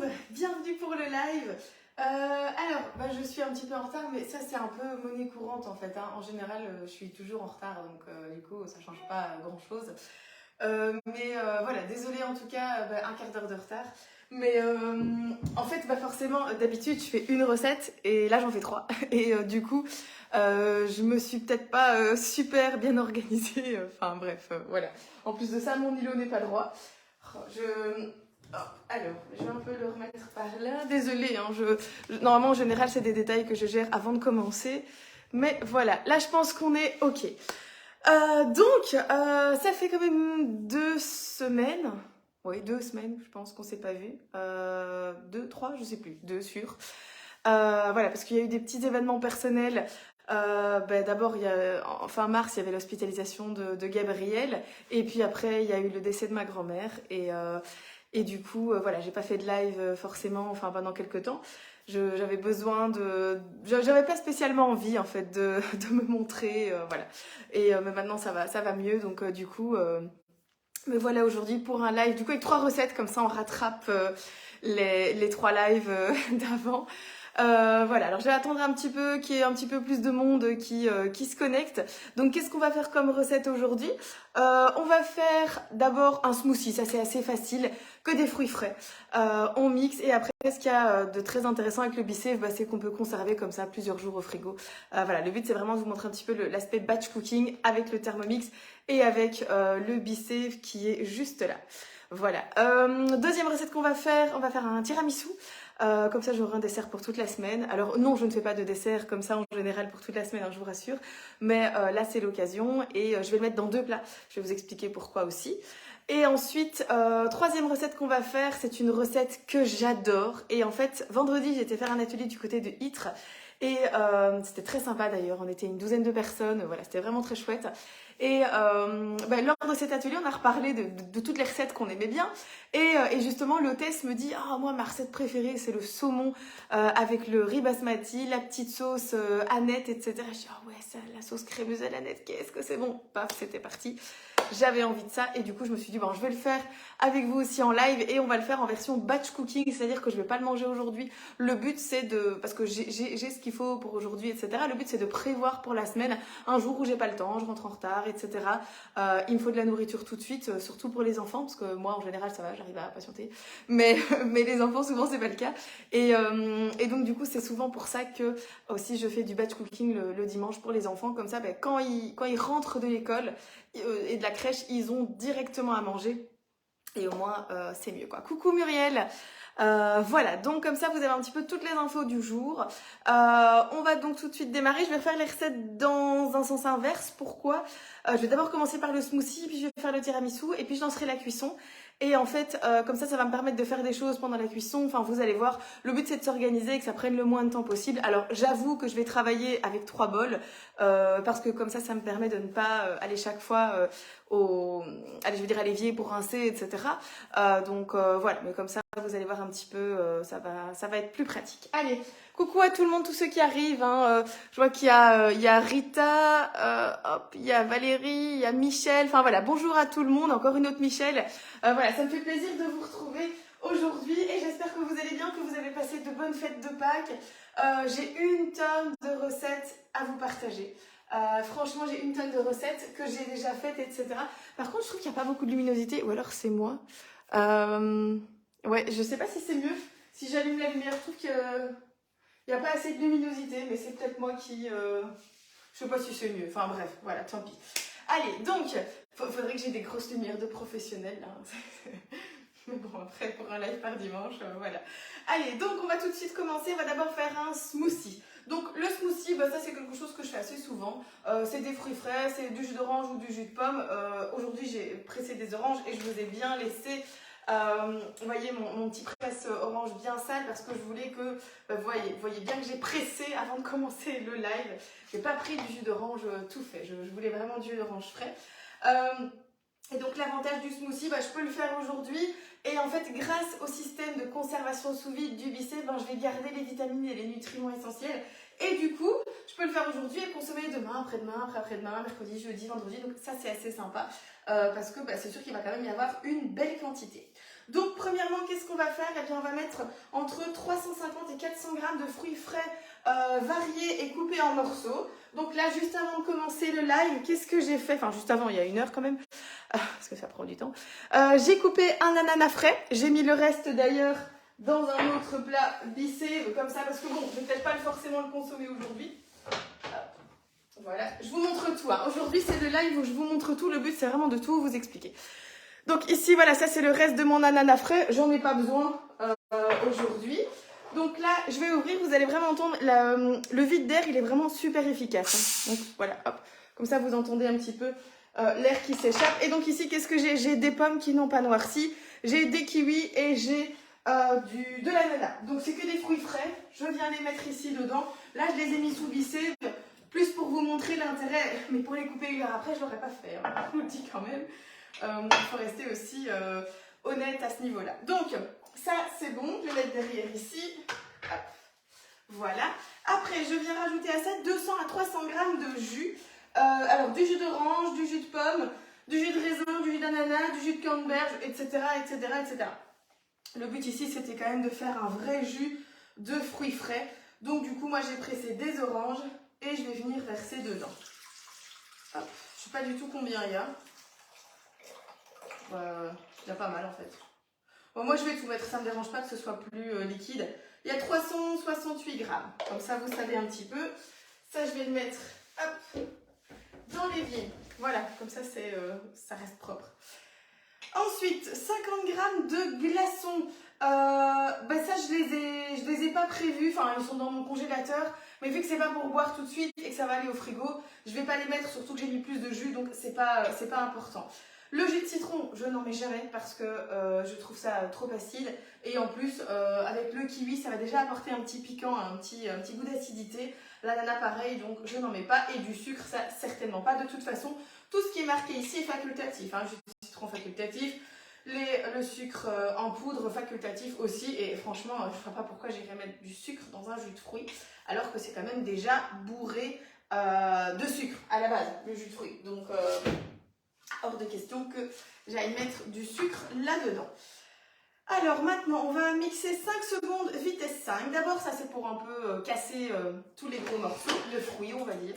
monde, bienvenue pour le live. Je suis un petit peu en retard, mais ça c'est un peu monnaie courante en fait. En général, je suis toujours en retard, donc du coup ça change pas grand-chose. Voilà, désolée en tout cas, un quart d'heure de retard. Mais en fait, forcément, d'habitude je fais une recette et là j'en fais trois. Et du coup, je me suis peut-être pas super bien organisée. Enfin bref, voilà. En plus de ça, mon îlot n'est pas droit. Alors, je vais un peu le remettre par là. Désolée, normalement en général c'est des détails que je gère avant de commencer. Mais voilà, là je pense qu'on est ok. Ça fait quand même 2 semaines. Oui, 2 semaines, je pense qu'on s'est pas vu. 2, 3, je sais plus, 2 sûrs. Voilà, parce qu'il y a eu des petits événements personnels. D'abord, en fin mars, il y avait l'hospitalisation de Gabriel. Et puis après, il y a eu le décès de ma grand-mère. Et du coup, voilà, j'ai pas fait de live forcément, pendant quelques temps. J'avais besoin de... J'avais pas spécialement envie, en fait, de me montrer, voilà. Mais maintenant, ça va mieux. Donc, du coup, me voilà aujourd'hui pour un live. Du coup, avec 3 recettes, comme ça, on rattrape les 3 lives d'avant. Voilà, alors je vais attendre un petit peu qu'il y ait un petit peu plus de monde qui se connecte. Donc qu'est-ce qu'on va faire comme recette aujourd'hui? On va faire d'abord un smoothie, ça c'est assez facile, que des fruits frais. On mixe et après ce qu'il y a de très intéressant avec le Bicef, c'est qu'on peut conserver comme ça plusieurs jours au frigo. Voilà, le but c'est vraiment de vous montrer un petit peu l'aspect batch cooking avec le Thermomix et avec le Bicef qui est juste là. Voilà. Deuxième recette qu'on va faire, on va faire un tiramisu. Comme ça, j'aurai un dessert pour toute la semaine. Alors non, je ne fais pas de dessert comme ça en général pour toute la semaine, je vous rassure. Mais là, c'est l'occasion et je vais le mettre dans 2 plats. Je vais vous expliquer pourquoi aussi. Et ensuite, troisième recette qu'on va faire, c'est une recette que j'adore. Et en fait, vendredi, j'ai été faire un atelier du côté de Ytre. Et c'était très sympa d'ailleurs, on était une 12aine de personnes, voilà, c'était vraiment très chouette. Et lors de cet atelier, on a reparlé de toutes les recettes qu'on aimait bien. Et justement, l'hôtesse me dit « Ah, moi, ma recette préférée, c'est le saumon avec le riz basmati, la petite sauce Annette, etc. » Je dis « Ah ouais, ça, la sauce crémeuse à l'Annette, qu'est-ce que c'est bon !» Paf, c'était parti. J'avais envie de ça et du coup, je me suis dit « je vais le faire avec vous aussi en live et on va le faire en version batch cooking, c'est-à-dire que je ne vais pas le manger aujourd'hui. Le but, c'est de... Parce que j'ai ce qu'il faut pour aujourd'hui, etc. Le but, c'est de prévoir pour la semaine un jour où j'ai pas le temps, je rentre en retard, etc. Il me faut de la nourriture tout de suite, surtout pour les enfants, parce que moi, en général, ça va, j'arrive à patienter. Mais les enfants, souvent, c'est pas le cas. Et donc, du coup, c'est souvent pour ça que aussi je fais du batch cooking le dimanche pour les enfants. Comme ça, quand ils rentrent de l'école et de la crèche, ils ont directement à manger. Et au moins, c'est mieux, quoi. Coucou Muriel. Voilà, donc comme ça vous avez un petit peu toutes les infos du jour. On va donc tout de suite démarrer. Je vais faire les recettes dans un sens inverse. Pourquoi? Je vais d'abord commencer par le smoothie, puis je vais faire le tiramisu, et puis je lancerai la cuisson. Et en fait, comme ça va me permettre de faire des choses pendant la cuisson. Enfin, vous allez voir, le but c'est de s'organiser et que ça prenne le moins de temps possible. Alors, j'avoue que je vais travailler avec 3 bols, parce que comme ça me permet de ne pas aller chaque fois à l'évier pour rincer, etc. Voilà, mais comme ça, vous allez voir un petit peu, ça va être plus pratique. Allez, coucou à tout le monde, tous ceux qui arrivent. Je vois qu'il y a Rita, il y a Valérie, il y a Michel. Enfin voilà, bonjour à tout le monde, encore une autre Michel. Voilà, ça me fait plaisir de vous retrouver aujourd'hui et j'espère que vous allez bien, que vous avez passé de bonnes fêtes de Pâques. J'ai une tonne de recettes à vous partager. Franchement, j'ai une tonne de recettes que j'ai déjà faites, etc. Par contre, je trouve qu'il n'y a pas beaucoup de luminosité, ou alors c'est moi. Ouais, je sais pas si c'est mieux. Si j'allume la lumière, je trouve qu'il n'y a pas assez de luminosité, mais c'est peut-être moi qui... Je sais pas si c'est mieux. Enfin bref, voilà, tant pis. Allez, donc, faudrait que j'ai des grosses lumières de professionnels, là. Mais bon, après, pour un live par dimanche, voilà. Allez, donc on va tout de suite commencer. On va d'abord faire un smoothie. Donc le smoothie, ça c'est quelque chose que je fais assez souvent. C'est des fruits frais, c'est du jus d'orange ou du jus de pomme. Aujourd'hui, j'ai pressé des oranges et je vous ai bien laissé... vous voyez mon petit presse orange bien sale parce que je voulais que vous voyez bien que j'ai pressé avant de commencer le live. J'ai pas pris du jus d'orange tout fait, je voulais vraiment du jus d'orange frais. Et donc l'avantage du smoothie, je peux le faire aujourd'hui et en fait grâce au système de conservation sous vide du Bicef, je vais garder les vitamines et les nutriments essentiels et du coup je peux le faire aujourd'hui et consommer demain, après-demain, après-demain, mercredi, jeudi, vendredi. Donc ça c'est assez sympa parce que c'est sûr qu'il va quand même y avoir une belle quantité. Donc premièrement, qu'est-ce qu'on va faire? Eh bien, on va mettre entre 350 et 400 grammes de fruits frais variés et coupés en morceaux. Donc là, juste avant de commencer le live, qu'est-ce que j'ai fait? Enfin, juste avant, il y a 1 heure quand même, parce que ça prend du temps. J'ai coupé un ananas frais. J'ai mis le reste d'ailleurs dans un autre plat bissé, comme ça, parce que bon, je ne vais peut-être pas forcément le consommer aujourd'hui. Voilà, je vous montre tout. Hein. Aujourd'hui, c'est le live où je vous montre tout. Le but, c'est vraiment de tout vous expliquer. Donc ici, voilà, ça c'est le reste de mon ananas frais. J'en ai pas besoin aujourd'hui. Donc là, je vais ouvrir. Vous allez vraiment entendre le vide d'air. Il est vraiment super efficace. Hein. Donc voilà, hop. Comme ça, vous entendez un petit peu l'air qui s'échappe. Et donc ici, qu'est-ce que j'ai? J'ai des pommes qui n'ont pas noirci. J'ai des kiwis et j'ai de l'ananas. Donc c'est que des fruits frais. Je viens les mettre ici dedans. Là, je les ai mis sous vissé. Plus pour vous montrer l'intérêt. Mais pour les couper 1 heure après, je l'aurais pas fait. Hein. Je vous le dis quand même. Il faut rester aussi honnête à ce niveau-là. Donc, ça, c'est bon. Je vais mettre derrière ici. Hop. Voilà. Après, je viens rajouter à ça 200 à 300 grammes de jus. Alors, du jus d'orange, du jus de pomme, du jus de raisin, du jus d'ananas, du jus de canneberge, etc., etc., etc. Le but ici, c'était quand même de faire un vrai jus de fruits frais. Donc, du coup, moi, j'ai pressé des oranges et je vais venir verser dedans. Hop. Je ne sais pas du tout combien il y a. Il y a pas mal en fait. Bon, moi je vais tout mettre, ça ne me dérange pas que ce soit plus liquide. Il y a 368 grammes, comme ça vous savez un petit peu. Ça je vais le mettre hop, dans l'évier. Voilà, comme ça ça reste propre. Ensuite, 50 grammes de glaçons. Ça je les ai pas prévus, enfin ils sont dans mon congélateur. Mais vu que c'est pas pour boire tout de suite et que ça va aller au frigo, je vais pas les mettre, surtout que j'ai mis plus de jus, donc c'est pas important. Le jus de citron, je n'en mets jamais parce que je trouve ça trop acide. Et en plus, avec le kiwi, ça va déjà apporter un petit piquant, un petit goût d'acidité. L'ananas, pareil, donc je n'en mets pas. Et du sucre, ça, certainement pas. De toute façon, tout ce qui est marqué ici est facultatif. Hein. Jus de citron facultatif, le sucre en poudre facultatif aussi. Et franchement, je ne vois pas pourquoi j'irais mettre du sucre dans un jus de fruits, alors que c'est quand même déjà bourré de sucre à la base, le jus de fruits. Donc... hors de question que j'aille mettre du sucre là-dedans. Alors maintenant, on va mixer 5 secondes vitesse 5. D'abord, ça c'est pour un peu casser tous les gros morceaux, le fruit on va dire.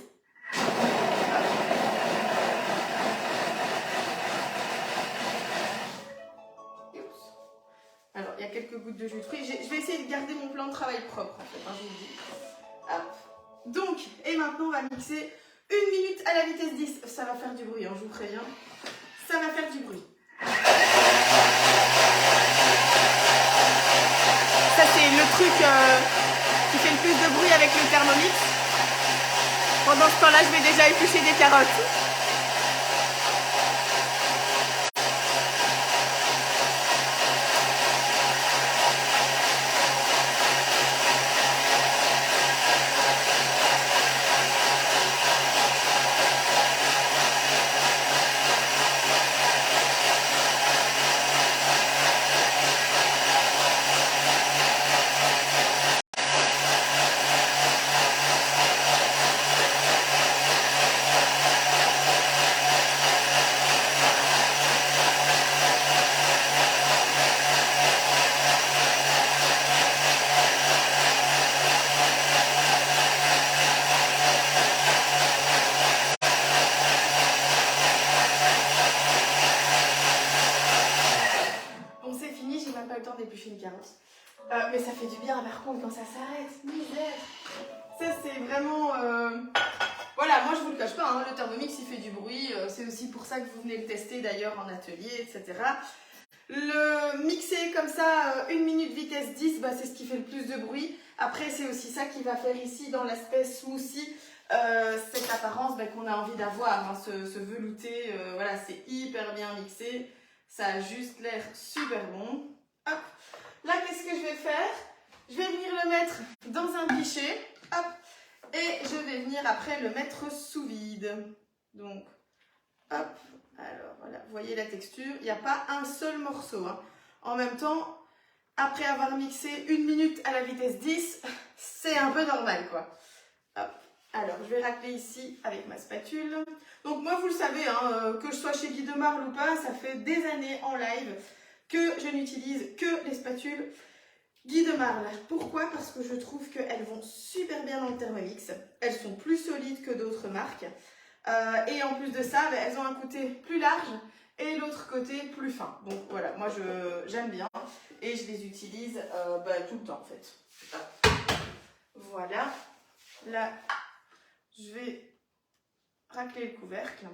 Alors, il y a quelques gouttes de jus de fruits. Je vais essayer de garder mon plan de travail propre en fait, hein, je vous le dis. Hop. Donc, et maintenant on va mixer 1 minute à la vitesse 10. Ça va faire du bruit, hein, je vous préviens. Ça va faire du bruit. Ça c'est le truc qui fait le plus de bruit avec le Thermomix. Pendant ce temps-là, je vais déjà éplucher des carottes. Mais ça fait du bien par contre quand ça s'arrête, misère. Ça c'est vraiment... Voilà, moi je vous le cache pas, hein, le Thermomix il fait du bruit, c'est aussi pour ça que vous venez le tester d'ailleurs en atelier, etc. Le mixer comme ça, 1 minute vitesse 10, c'est ce qui fait le plus de bruit. Après c'est aussi ça qui va faire ici dans l'aspect smoothie, cette apparence qu'on a envie d'avoir, hein, ce velouté, voilà, c'est hyper bien mixé, ça a juste l'air super bon. Hop. Là, qu'est-ce que je vais faire? Je vais venir le mettre dans un pichet, hop, et je vais venir après le mettre sous vide. Donc, hop, alors voilà, vous voyez la texture, il n'y a pas un seul morceau. Hein. En même temps, après avoir mixé 1 minute à la vitesse 10, c'est un peu normal, quoi. Hop, alors je vais racler ici avec ma spatule. Donc moi, vous le savez, hein, que je sois chez Guy de Marle ou pas, ça fait des années en live que je n'utilise que les spatules Guy de Marle. Pourquoi? Parce que je trouve qu'elles vont super bien dans le Thermomix. Elles sont plus solides que d'autres marques. Et en plus de ça, ben, elles ont un côté plus large et l'autre côté plus fin. Donc voilà, moi j'aime bien et je les utilise ben, tout le temps en fait. Voilà. Là, je vais racler le couvercle.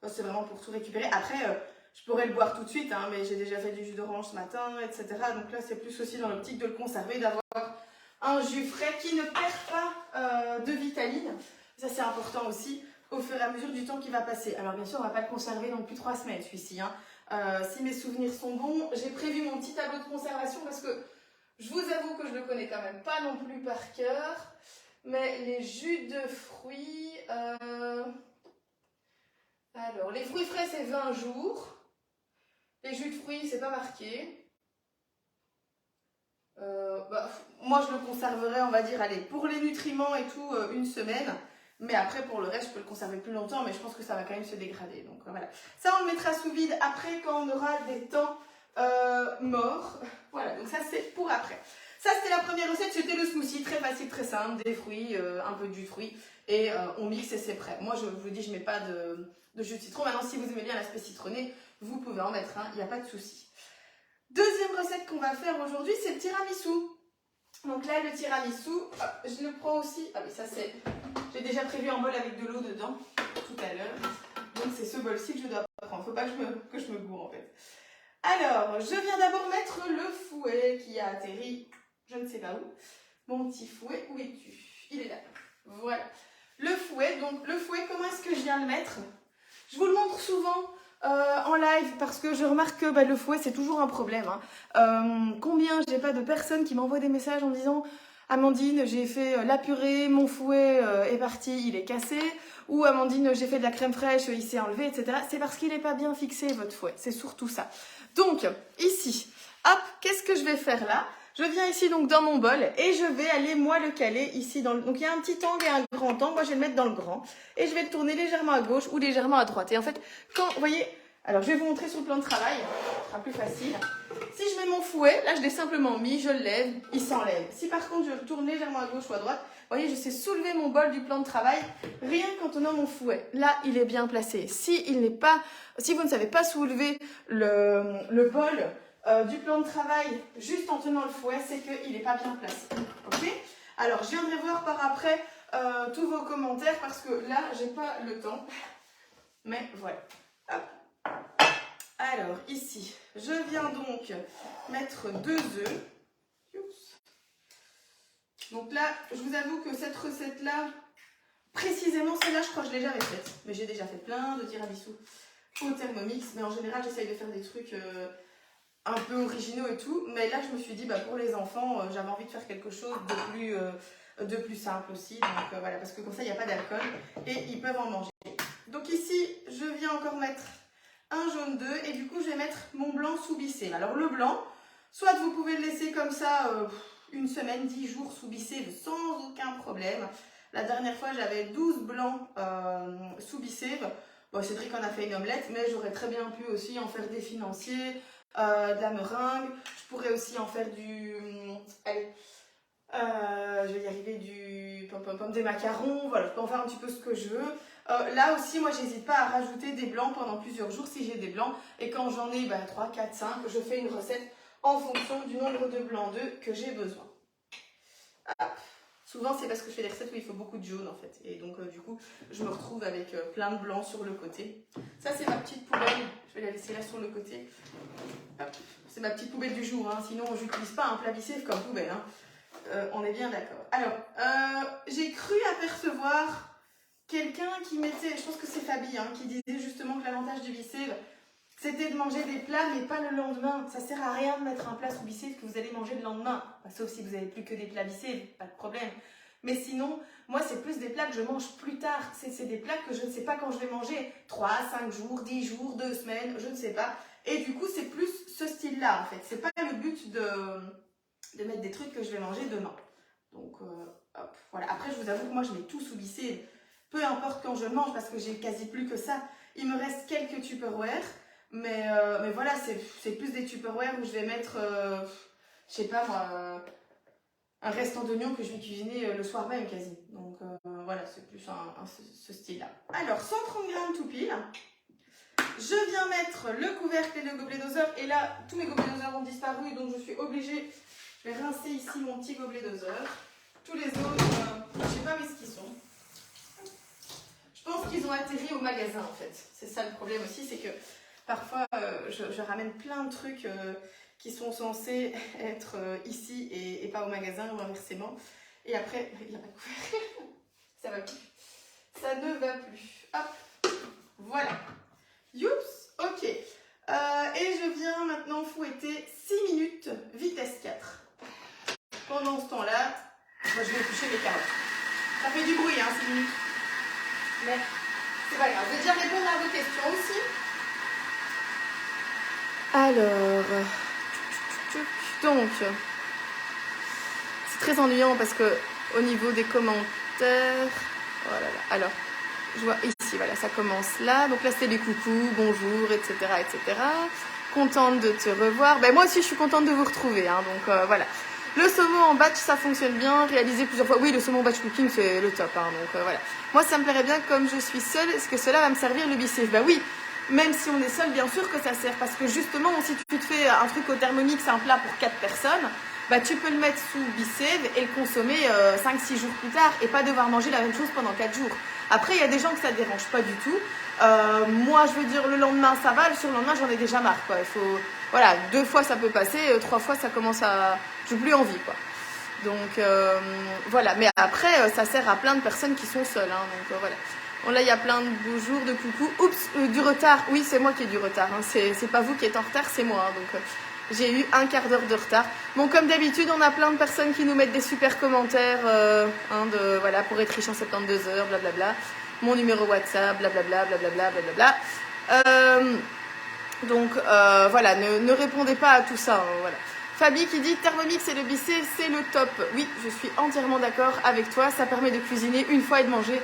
C'est vraiment pour tout récupérer. Après, je pourrais le boire tout de suite, hein, mais j'ai déjà fait du jus d'orange ce matin, etc. Donc là, c'est plus aussi dans l'optique de le conserver, d'avoir un jus frais qui ne perd pas de vitamine. Ça, c'est important aussi au fur et à mesure du temps qui va passer. Alors bien sûr, on ne va pas le conserver non plus 3 semaines, celui-ci. Hein. Si mes souvenirs sont bons, j'ai prévu mon petit tableau de conservation parce que je vous avoue que je ne le connais quand même pas non plus par cœur. Mais les jus de fruits... Alors, les fruits frais, c'est 20 jours. Les jus de fruits, c'est pas marqué. Moi, je le conserverai, on va dire, allez, pour les nutriments et tout, 1 semaine. Mais après, pour le reste, je peux le conserver plus longtemps, mais je pense que ça va quand même se dégrader. Donc voilà. Ça, on le mettra sous vide après quand on aura des temps morts. Voilà, donc ça, c'est pour après. Ça, c'était la première recette, c'était le smoothie, très facile, très simple, des fruits, un peu de jus de fruits, et on mixe et c'est prêt. Moi, je vous dis, je ne mets pas de jus de citron. Maintenant, si vous aimez bien l'aspect citronné, vous pouvez en mettre, il n'y a pas de souci. Deuxième recette qu'on va faire aujourd'hui, c'est le tiramisu. Donc là, le tiramisu, je le prends aussi. Ah oui, ça c'est... J'ai déjà prévu un bol avec de l'eau dedans tout à l'heure. Donc c'est ce bol-ci que je dois prendre. Faut pas que je me gourre en fait. Alors, je viens d'abord mettre le fouet qui a atterri, je ne sais pas où. Mon petit fouet, où es-tu? Il est là. Voilà. Le fouet, donc le fouet, comment est-ce que je viens le mettre? Je vous le montre souvent en live parce que je remarque que le fouet c'est toujours un problème. Hein. Combien j'ai pas de personnes qui m'envoient des messages en me disant Amandine, j'ai fait la purée, mon fouet est parti, il est cassé. Ou Amandine, j'ai fait de la crème fraîche, il s'est enlevé, etc. C'est parce qu'il n'est pas bien fixé votre fouet, c'est surtout ça. Donc ici, hop, qu'est-ce que je vais faire là? Je viens ici donc dans mon bol et je vais aller moi le caler ici dans le... Donc il y a un petit angle et un grand angle, moi je vais le mettre dans le grand et je vais le tourner légèrement à gauche ou légèrement à droite. Et en fait, quand, vous voyez, alors je vais vous montrer sur le plan de travail, ce sera plus facile. Si je mets mon fouet, là je l'ai simplement mis, je le lève, il s'enlève. Si par contre je le tourne légèrement à gauche ou à droite, vous voyez, je sais soulever mon bol du plan de travail rien qu'en tenant mon fouet. Là, il est bien placé. Si vous ne savez pas soulever le bol du plan de travail juste en tenant le fouet, c'est qu'il n'est pas bien placé. Ok? Alors, je viendrai voir par après tous vos commentaires parce que là, j'ai pas le temps. Mais voilà. Hop. Alors, ici, je viens donc mettre 2 œufs. Donc là, je vous avoue que cette recette-là, précisément celle-là, je crois que je l'ai jamais faite. Mais j'ai déjà fait plein de tiramisu au Thermomix. Mais en général, j'essaye de faire des trucs un peu originaux et tout. Mais là, je me suis dit, pour les enfants, j'avais envie de faire quelque chose de plus simple aussi. Donc voilà, parce que comme ça, il n'y a pas d'alcool et ils peuvent en manger. Donc ici, je viens encore mettre un jaune d'œuf et du coup, je vais mettre mon blanc sous bissé. Alors le blanc, soit vous pouvez le laisser comme ça... 1 semaine, 10 jours sous bissé sans aucun problème. La dernière fois, j'avais 12 blancs sous bissé. Bon, Cédric en a fait une omelette, mais j'aurais très bien pu aussi en faire des financiers, de la meringue. Je pourrais aussi en faire du... allez, je vais y arriver, des macarons. Voilà, je peux en faire un petit peu ce que je veux. Là aussi, moi, j'hésite pas à rajouter des blancs pendant plusieurs jours si j'ai des blancs. Et quand j'en ai 3, 4, 5, je fais une recette en fonction du nombre de blancs d'œufs que j'ai besoin. Ah. Souvent, c'est parce que je fais des recettes où il faut beaucoup de jaune en fait. Et donc, du coup, je me retrouve avec plein de blancs sur le côté. Ça, c'est ma petite poubelle. Je vais la laisser là sur le côté. C'est ma petite poubelle du jour. Hein. Sinon, je n'utilise pas un plat bicéphale comme poubelle. Hein. On est bien d'accord. Alors, j'ai cru apercevoir quelqu'un qui mettait, je pense que c'est Fabi, qui disait justement que l'avantage du bicéphale, c'était de manger des plats, mais pas le lendemain. Ça sert à rien de mettre un plat sous bicéphale que vous allez manger le lendemain. Sauf si vous n'avez plus que des plats bicéphale, pas de problème. Mais sinon, moi, c'est plus des plats que je mange plus tard. C'est des plats que je ne sais pas quand je vais manger. 3, 5 jours, 10 jours, 2 semaines, je ne sais pas. Et du coup, c'est plus ce style-là, en fait. C'est pas le but de mettre des trucs que je vais manger demain. Donc, hop, voilà. Après, je vous avoue que moi, je mets tout sous bicéphale. Peu importe quand je mange, parce que j'ai quasi plus que ça. Il me reste quelques Tupperware. Mais voilà, c'est plus des Tupperware où je vais mettre, je sais pas moi, un restant d'oignon que je vais cuisiner le soir même quasi. Donc voilà, c'est plus ce style-là. Alors, 130 grammes tout pile. Je viens mettre le couvercle et le gobelet doseur. Et là, tous mes gobelets doseurs ont disparu, donc je suis obligée. Je vais rincer ici mon petit gobelet doseur. Tous les autres, je sais pas où est-ce qu'ils sont. Je pense qu'ils ont atterri au magasin en fait. C'est ça le problème aussi, c'est que parfois je ramène plein de trucs qui sont censés être ici et pas au magasin ou inversement. Et après, il n'y a pas de couvercle. Ça va plus. Ça ne va plus. Hop, voilà. Youps, ok. Et je viens maintenant fouetter 6 minutes, vitesse 4. Pendant ce temps-là, moi, je vais éplucher mes carottes. Ça fait du bruit, hein, 6 minutes. Mais c'est pas grave. Je vais déjà répondre à vos questions aussi. Alors, donc, c'est très ennuyant parce que au niveau des commentaires, oh là là. Alors, je vois ici, voilà, ça commence là. Donc là, c'était les coucous, bonjour, etc., etc. Contente de te revoir. Ben moi aussi, je suis contente de vous retrouver. Hein, donc voilà. Le saumon en batch, ça fonctionne bien. Réalisé plusieurs fois. Oui, le saumon batch cooking, c'est le top. Hein, donc voilà. Moi, ça me plairait bien comme je suis seule. Est-ce que cela va me servir le biceps? Ben oui. Même si on est seul, bien sûr que ça sert. Parce que justement, si tu te fais un truc au Thermomix, un plat pour 4 personnes, bah, tu peux le mettre sous biceps et le consommer 5-6 jours plus tard et pas devoir manger la même chose pendant 4 jours. Après, il y a des gens que ça ne dérange pas du tout. Moi, je veux dire, le lendemain, ça va. Le surlendemain, j'en ai déjà marre. Quoi. Il faut, voilà, 2 fois, ça peut passer. 3 fois, ça commence à... J'ai plus envie, quoi. Donc, voilà. Mais après, ça sert à plein de personnes qui sont seules. Hein, donc, voilà. Bon, là, il y a plein de bonjours, de coucou. Oups, du retard. Oui, c'est moi qui ai du retard. Hein. C'est pas vous qui êtes en retard, c'est moi. Hein. Donc, j'ai eu un quart d'heure de retard. Bon, comme d'habitude, on a plein de personnes qui nous mettent des super commentaires voilà, pour être riche en 72 heures, blablabla. Mon numéro WhatsApp, blablabla, blablabla, blablabla. Donc, voilà, ne répondez pas à tout ça. Hein, voilà. Fabi qui dit Thermomix et le biceps, c'est le top. Oui, je suis entièrement d'accord avec toi. Ça permet de cuisiner une fois et de manger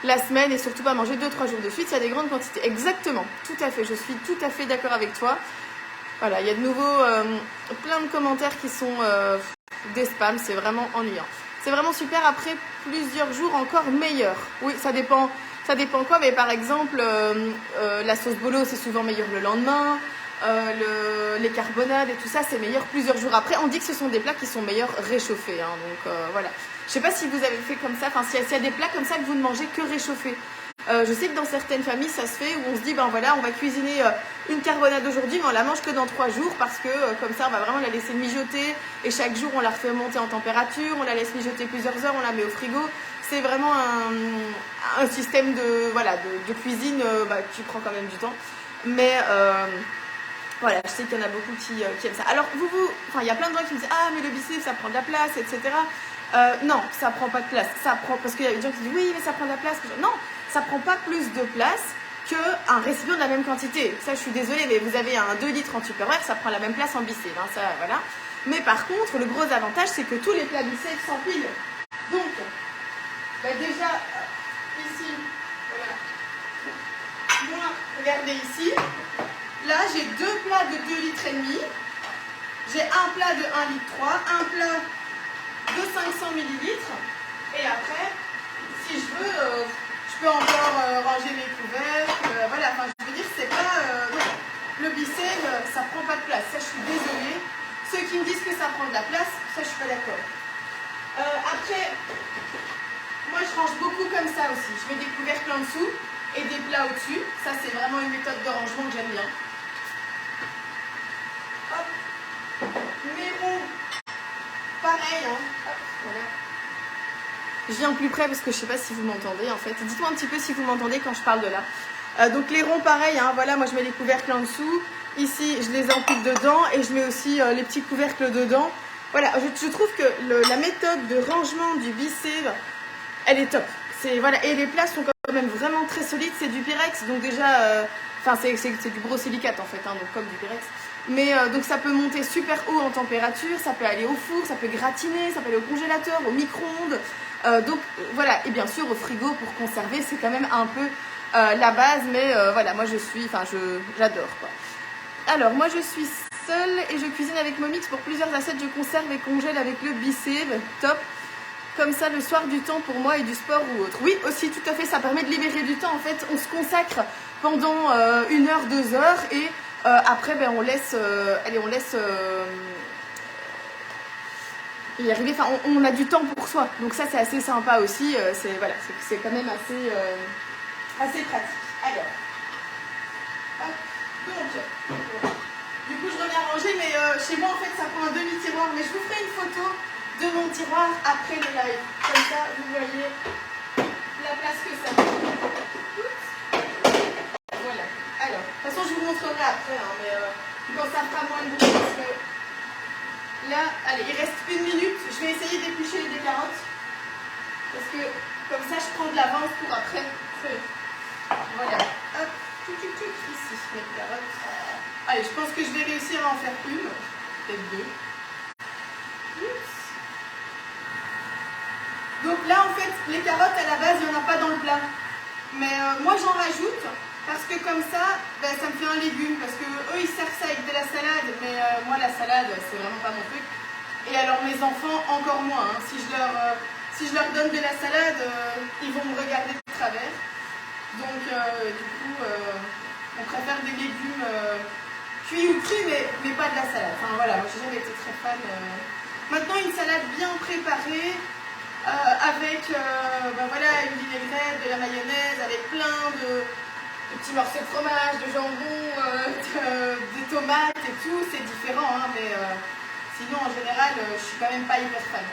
la semaine et surtout pas manger 2-3 jours de suite. Il y a des grandes quantités. Exactement, tout à fait. Je suis tout à fait d'accord avec toi. Voilà, il y a de nouveau plein de commentaires qui sont des spams, c'est vraiment ennuyant. C'est vraiment super, après plusieurs jours encore meilleur. Oui, ça dépend quoi, mais par exemple, la sauce bolo, c'est souvent meilleur le lendemain. Les carbonades et tout ça, c'est meilleur plusieurs jours après. On dit que ce sont des plats qui sont meilleurs réchauffés. Hein, donc voilà. Je sais pas si vous avez fait comme ça, enfin s'il y a des plats comme ça que vous ne mangez que réchauffés. Je sais que dans certaines familles, ça se fait où on se dit, ben voilà, on va cuisiner une carbonade aujourd'hui, mais on la mange que dans 3 jours parce que comme ça, on va vraiment la laisser mijoter et chaque jour, on la refait monter en température, on la laisse mijoter plusieurs heures, on la met au frigo. C'est vraiment un système de cuisine qui prend quand même du temps. Mais voilà, je sais qu'il y en a beaucoup qui aiment ça. Alors, il y a plein de gens qui me disent, ah, mais le biceps, ça prend de la place, etc. Non, ça prend pas de place. Parce qu'il y a des gens qui disent, oui, mais ça prend de la place. Non, ça prend pas plus de place qu'un récipient de la même quantité. Ça, je suis désolée, mais vous avez un 2 litres en Tupperware, ça prend la même place en biceps. Hein, ça, voilà. Mais par contre, le gros avantage, c'est que tous les plats biceps s'empilent. Donc, déjà, ici, voilà. Moi, regardez ici. Là, j'ai 2 plats de 2 litres et demi. J'ai un plat de 1 litre 3, un plat de 500 millilitres. Et après, si je veux, je peux encore ranger mes couvercles. Voilà, enfin, je veux dire, c'est pas... voilà. Le biceps, ça prend pas de place. Ça, je suis désolée. Ceux qui me disent que ça prend de la place, ça, je suis pas d'accord. Après, moi, je range beaucoup comme ça aussi. Je mets des couvercles en dessous et des plats au-dessus. Ça, c'est vraiment une méthode de rangement que j'aime bien. Hop. Mes ronds, pareil, hein. Hop, voilà. Je viens plus près parce que je sais pas si vous m'entendez en fait. Dites-moi un petit peu si vous m'entendez quand je parle de là. Donc les ronds, pareil, hein. Voilà, moi je mets les couvercles en dessous. Ici, je les empile dedans et je mets aussi les petits couvercles dedans. Voilà, je trouve que la méthode de rangement du biceps, elle est top. Voilà. Et les plats sont quand même vraiment très solides. C'est du Pyrex, donc déjà, c'est du borosilicate en fait, hein, donc comme du Pyrex. Mais donc ça peut monter super haut en température, ça peut aller au four, ça peut gratiner, ça peut aller au congélateur, au micro-ondes. Donc voilà, et bien sûr au frigo pour conserver, c'est quand même un peu la base, mais voilà, moi j'adore quoi. Alors, moi je suis seule et je cuisine avec Momix pour plusieurs assiettes, je conserve et congèle avec le Bicève, top. Comme ça, le soir, du temps pour moi et du sport ou autre. Oui, aussi, tout à fait, ça permet de libérer du temps. En fait, on se consacre pendant 1 heure, 2 heures et après, ben, on laisse y arriver. Enfin, on a du temps pour soi. Donc ça, c'est assez sympa aussi. C'est quand même assez pratique. Alors, hop, donc, du coup, je reviens ranger, mais chez moi, en fait, ça prend un demi-tiroir. Mais je vous ferai une photo de mon tiroir après le live. Comme ça, vous voyez la place que ça fait. Voilà. Alors, de toute façon, je vous montrerai après, hein, mais quand ça fera moins de bruit, parce que là, allez, il reste 1 minute. Je vais essayer d'éplucher des carottes. Parce que, comme ça, je prends de l'avance pour après. Voilà. Hop, ici, mes carottes. Allez, je pense que je vais réussir à en faire une. Peut-être 2. Oups. Donc là, en fait, les carottes, à la base, il n'y en a pas dans le plat. Mais moi, j'en rajoute parce que comme ça, ben, ça me fait un légume. Parce que eux, ils servent ça avec de la salade. Mais moi, la salade, c'est vraiment pas mon truc. Et alors, mes enfants, encore moins. Hein. Si je leur donne de la salade, ils vont me regarder de travers. Donc, du coup, on préfère des légumes cuits ou crus, mais pas de la salade. Enfin, voilà, moi, j'ai jamais été très fan. Maintenant, une salade bien préparée. Avec voilà, une vinaigrette, de la mayonnaise, avec plein de petits morceaux de fromage, de jambon, des tomates et tout, c'est différent, hein, mais sinon en général, je suis quand même pas hyper fan.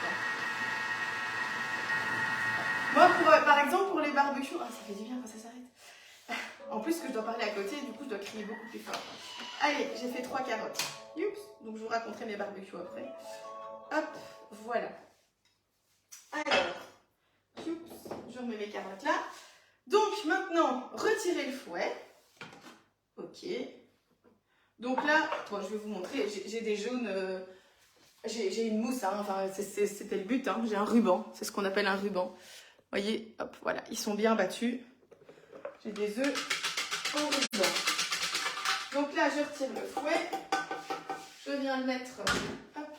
Quoi. Moi, par exemple, pour les barbecues, ça fait du bien quand ça s'arrête. En plus que je dois parler à côté, du coup je dois crier beaucoup plus fort. Allez, j'ai fait 3 carottes. Youps. Donc je vous raconterai mes barbecues après. Hop, voilà. Alors, je remets mes carottes là. Donc maintenant, retirez le fouet. Ok. Donc là, bon, je vais vous montrer, j'ai des jaunes, j'ai une mousse, hein, enfin c'était le but, hein, j'ai un ruban, c'est ce qu'on appelle un ruban. Vous voyez, hop, voilà, ils sont bien battus. J'ai des œufs en ruban. Donc là, je retire le fouet. Je viens le mettre hop,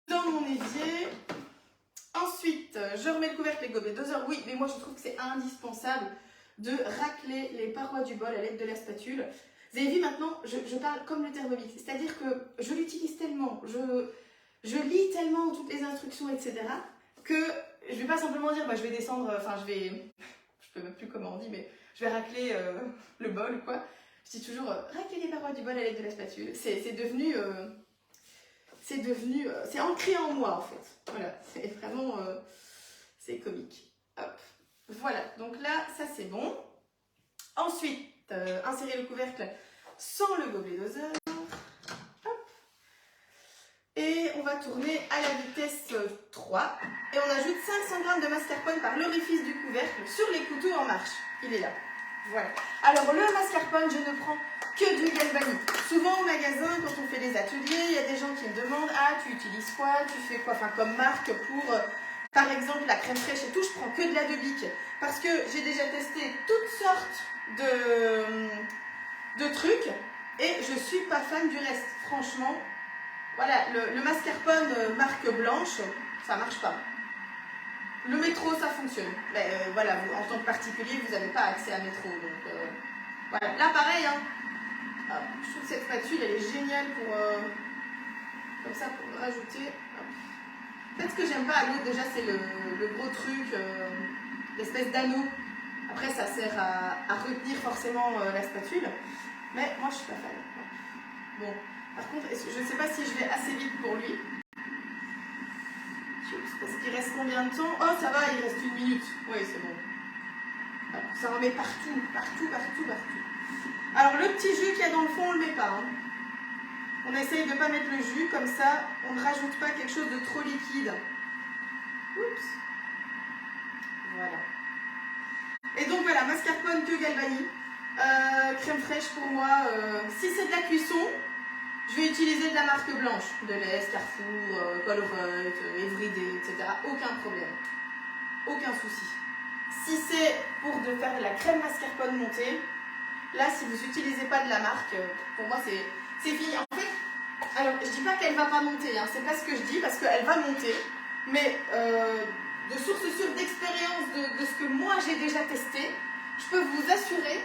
dans mon évier. Ensuite, je remets le couvercle et gobelet doseur. Oui, mais moi je trouve que c'est indispensable de racler les parois du bol à l'aide de la spatule. Vous avez vu maintenant, je parle comme le Thermomix. C'est-à-dire que je l'utilise tellement, je lis tellement toutes les instructions, etc. que je ne vais pas simplement dire, bah, je vais descendre, enfin je peux même plus comment on dit, mais je vais racler le bol, quoi. Je dis toujours, racler les parois du bol à l'aide de la spatule. C'est devenu... c'est ancré en moi en fait. Voilà, c'est vraiment, c'est comique. Hop, voilà. Donc là, ça c'est bon. Ensuite, insérer le couvercle sans le gobelet doseur. Hop. Et on va tourner à la vitesse 3. Et on ajoute 500 g de mascarpone par l'orifice du couvercle sur les couteaux en marche. Il est là. Voilà. Alors le mascarpone, je ne prends que du galvani. Souvent au magasin, quand on fait des ateliers, il y a des gens qui me demandent « Ah, tu utilises quoi? Tu fais quoi ?» Enfin, comme marque pour, par exemple, la crème fraîche et tout, je prends que de la de Bic. Parce que j'ai déjà testé toutes sortes de trucs et je suis pas fan du reste. Franchement, voilà, le mascarpone marque blanche, ça marche pas. Le métro, ça fonctionne. Mais voilà, vous, en tant que particulier, vous n'avez pas accès à métro. Donc, voilà. Là, pareil, hein. Ah, je trouve que cette spatule, elle est géniale pour, comme ça, pour rajouter. Peut-être ce que j'aime pas à l'autre, déjà, c'est le gros truc, l'espèce d'anneau. Après, ça sert à retenir forcément la spatule. Mais moi, je suis pas fan. Bon, par contre, je ne sais pas si je vais assez vite pour lui. Parce qu'il reste combien de temps? Oh, ça va, il reste 1 minute. Oui, c'est bon. Alors, ça en met partout, partout, partout, partout. Alors, le petit jus qu'il y a dans le fond, on ne le met pas. Hein. On essaye de ne pas mettre le jus, comme ça, on ne rajoute pas quelque chose de trop liquide. Oups. Voilà. Et donc, voilà, mascarpone que galvani. Crème fraîche pour moi. Si c'est de la cuisson, je vais utiliser de la marque blanche, de l'Est, Carrefour, Colruyt, Everyday, etc. Aucun problème. Aucun souci. Si c'est pour de faire de la crème mascarpone montée, là, si vous n'utilisez pas de la marque, pour moi, c'est fini. En fait, alors, je dis pas qu'elle va pas monter, hein, c'est pas ce que je dis, parce qu'elle va monter, mais de source sûre d'expérience de ce que moi j'ai déjà testé, je peux vous assurer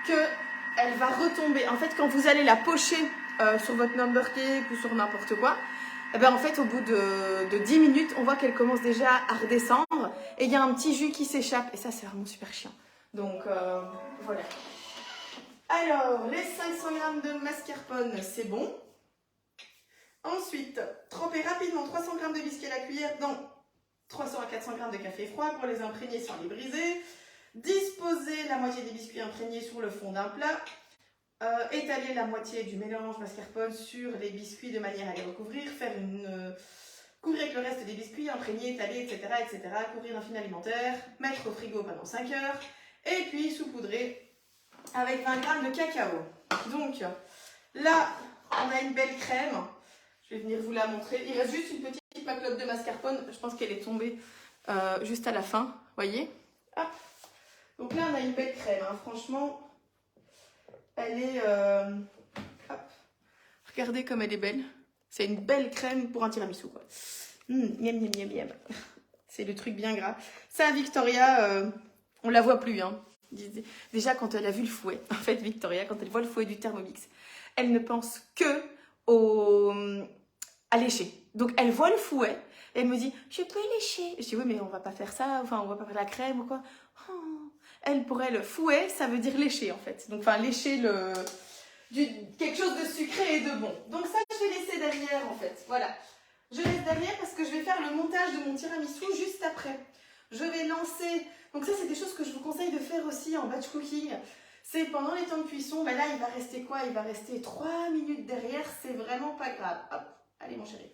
qu'elle va retomber. En fait, quand vous allez la pocher sur votre number cake ou sur n'importe quoi, eh ben, en fait, au bout de 10 minutes, on voit qu'elle commence déjà à redescendre et il y a un petit jus qui s'échappe. Et ça, c'est vraiment super chiant. Donc, voilà. Alors, les 500 g de mascarpone, c'est bon. Ensuite, tremper rapidement 300 g de biscuits à la cuillère dans 300 à 400 g de café froid pour les imprégner sans les briser. Disposer la moitié des biscuits imprégnés sur le fond d'un plat. Étaler la moitié du mélange mascarpone sur les biscuits de manière à les recouvrir. Couvrir avec le reste des biscuits, imprégner, étaler, etc., etc. Couvrir d'un film alimentaire. Mettre au frigo pendant 5 heures. Et puis saupoudrer avec 20 g de cacao. Donc là, on a une belle crème. Je vais venir vous la montrer. Il reste juste une petite paclotte de mascarpone. Je pense qu'elle est tombée juste à la fin. Voyez. Hop. Donc là, on a une belle crème. Hein. Franchement, elle est... hop. Regardez comme elle est belle. C'est une belle crème pour un tiramisu. Quoi. Miam, miam, miam, miam. C'est le truc bien gras. Ça, Victoria, on la voit plus. Hein. Déjà, quand elle a vu le fouet, en fait, Victoria, quand elle voit le fouet du Thermomix, elle ne pense que à lécher. Donc, elle voit le fouet et elle me dit, je peux lécher. Je dis, oui, mais on va pas faire ça, enfin, on va pas faire la crème ou quoi. Oh. Elle, pour elle, fouet, ça veut dire lécher, en fait. Donc, enfin, lécher quelque chose de sucré et de bon. Donc, ça, je vais laisser derrière, en fait. Voilà. Je laisse derrière parce que je vais faire le montage de mon tiramisu juste après. Je vais lancer... Donc ça, c'est des choses que je vous conseille de faire aussi en batch cooking. C'est pendant les temps de cuisson, ben là, il va rester quoi? Il va rester 3 minutes derrière, c'est vraiment pas grave. Hop, allez mon chéri.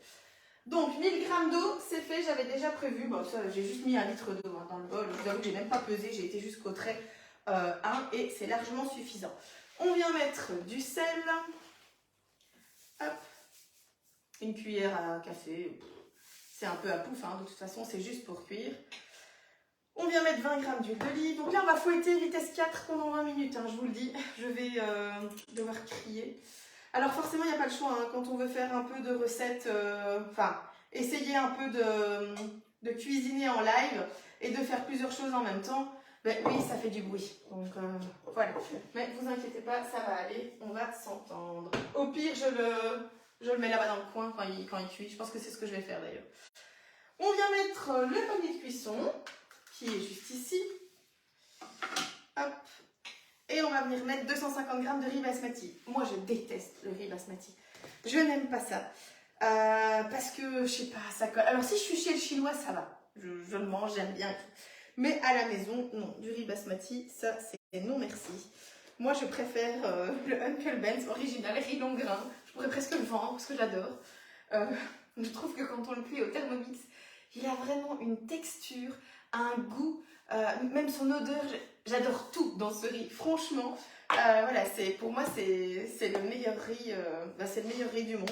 Donc, 1000 g d'eau, c'est fait, j'avais déjà prévu. Bon, ça, j'ai juste mis 1 litre d'eau hein, dans le bol. Je vous avoue que j'ai même pas pesé, j'ai été jusqu'au trait 1 et c'est largement suffisant. On vient mettre du sel. Hop. Une cuillère à café. C'est un peu à pouf, hein, de toute façon, c'est juste pour cuire. On vient mettre 20 g d'huile d'olive. Donc là, on va fouetter vitesse 4 pendant 20 minutes, hein, je vous le dis. Je vais devoir crier. Alors forcément, il n'y a pas le choix. Hein, quand on veut faire un peu de recettes, enfin, essayer un peu de cuisiner en live et de faire plusieurs choses en même temps, ben oui, ça fait du bruit. Donc voilà. Mais vous inquiétez pas, ça va aller. On va s'entendre. Au pire, je le mets là-bas dans le coin quand il cuit. Je pense que c'est ce que je vais faire d'ailleurs. On vient mettre le panier de cuisson qui est juste ici. Hop. Et on va venir mettre 250 g de riz basmati. Moi, je déteste le riz basmati. Je n'aime pas ça. Parce que, je sais pas, ça colle. Alors, si je suis chez le chinois, ça va. Je le mange, j'aime bien. Mais à la maison, non. Du riz basmati, ça, c'est non merci. Moi, je préfère le Uncle Ben's original, riz long grain. Je pourrais presque le vendre parce que j'adore. Je trouve que quand on le cuit au Thermomix, il a vraiment une texture, un goût, même son odeur. J'adore tout dans ce riz. Franchement, voilà, pour moi, c'est le meilleur riz, c'est le meilleur riz du monde.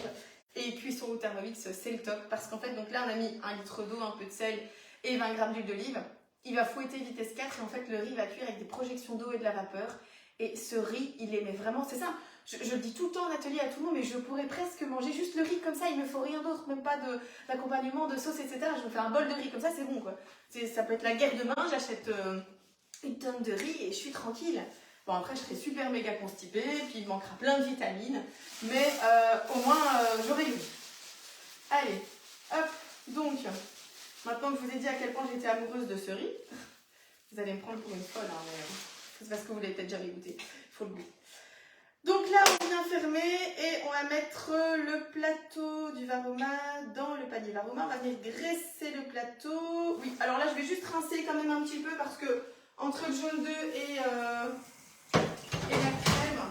Et cuisson au Thermomix, c'est le top. Parce qu'en fait, donc là, on a mis 1 litre d'eau, un peu de sel et 20 g d'huile d'olive. Il va fouetter vitesse 4 et en fait, le riz va cuire avec des projections d'eau et de la vapeur. Et ce riz, il aimait vraiment, c'est ça. Je le dis tout le temps en atelier à tout le monde, mais je pourrais presque manger juste le riz comme ça, il ne me faut rien d'autre, même pas d'accompagnement, de sauce, etc. Je me fais un bol de riz comme ça, c'est bon quoi. Ça peut être la guerre demain, j'achète une tonne de riz et je suis tranquille. Bon après je serai super méga constipée, puis il manquera plein de vitamines, mais au moins j'aurai le riz. Allez, hop, donc, maintenant que je vous ai dit à quel point j'étais amoureuse de ce riz, vous allez me prendre pour une folle, hein, mais c'est parce que vous l'avez peut-être jamais goûté, il faut le goûter. Donc là, on vient fermer et on va mettre le plateau du Varoma dans le panier Varoma. On va venir graisser le plateau. Oui, alors là, je vais juste rincer quand même un petit peu parce que entre le jaune d'œuf et la crème,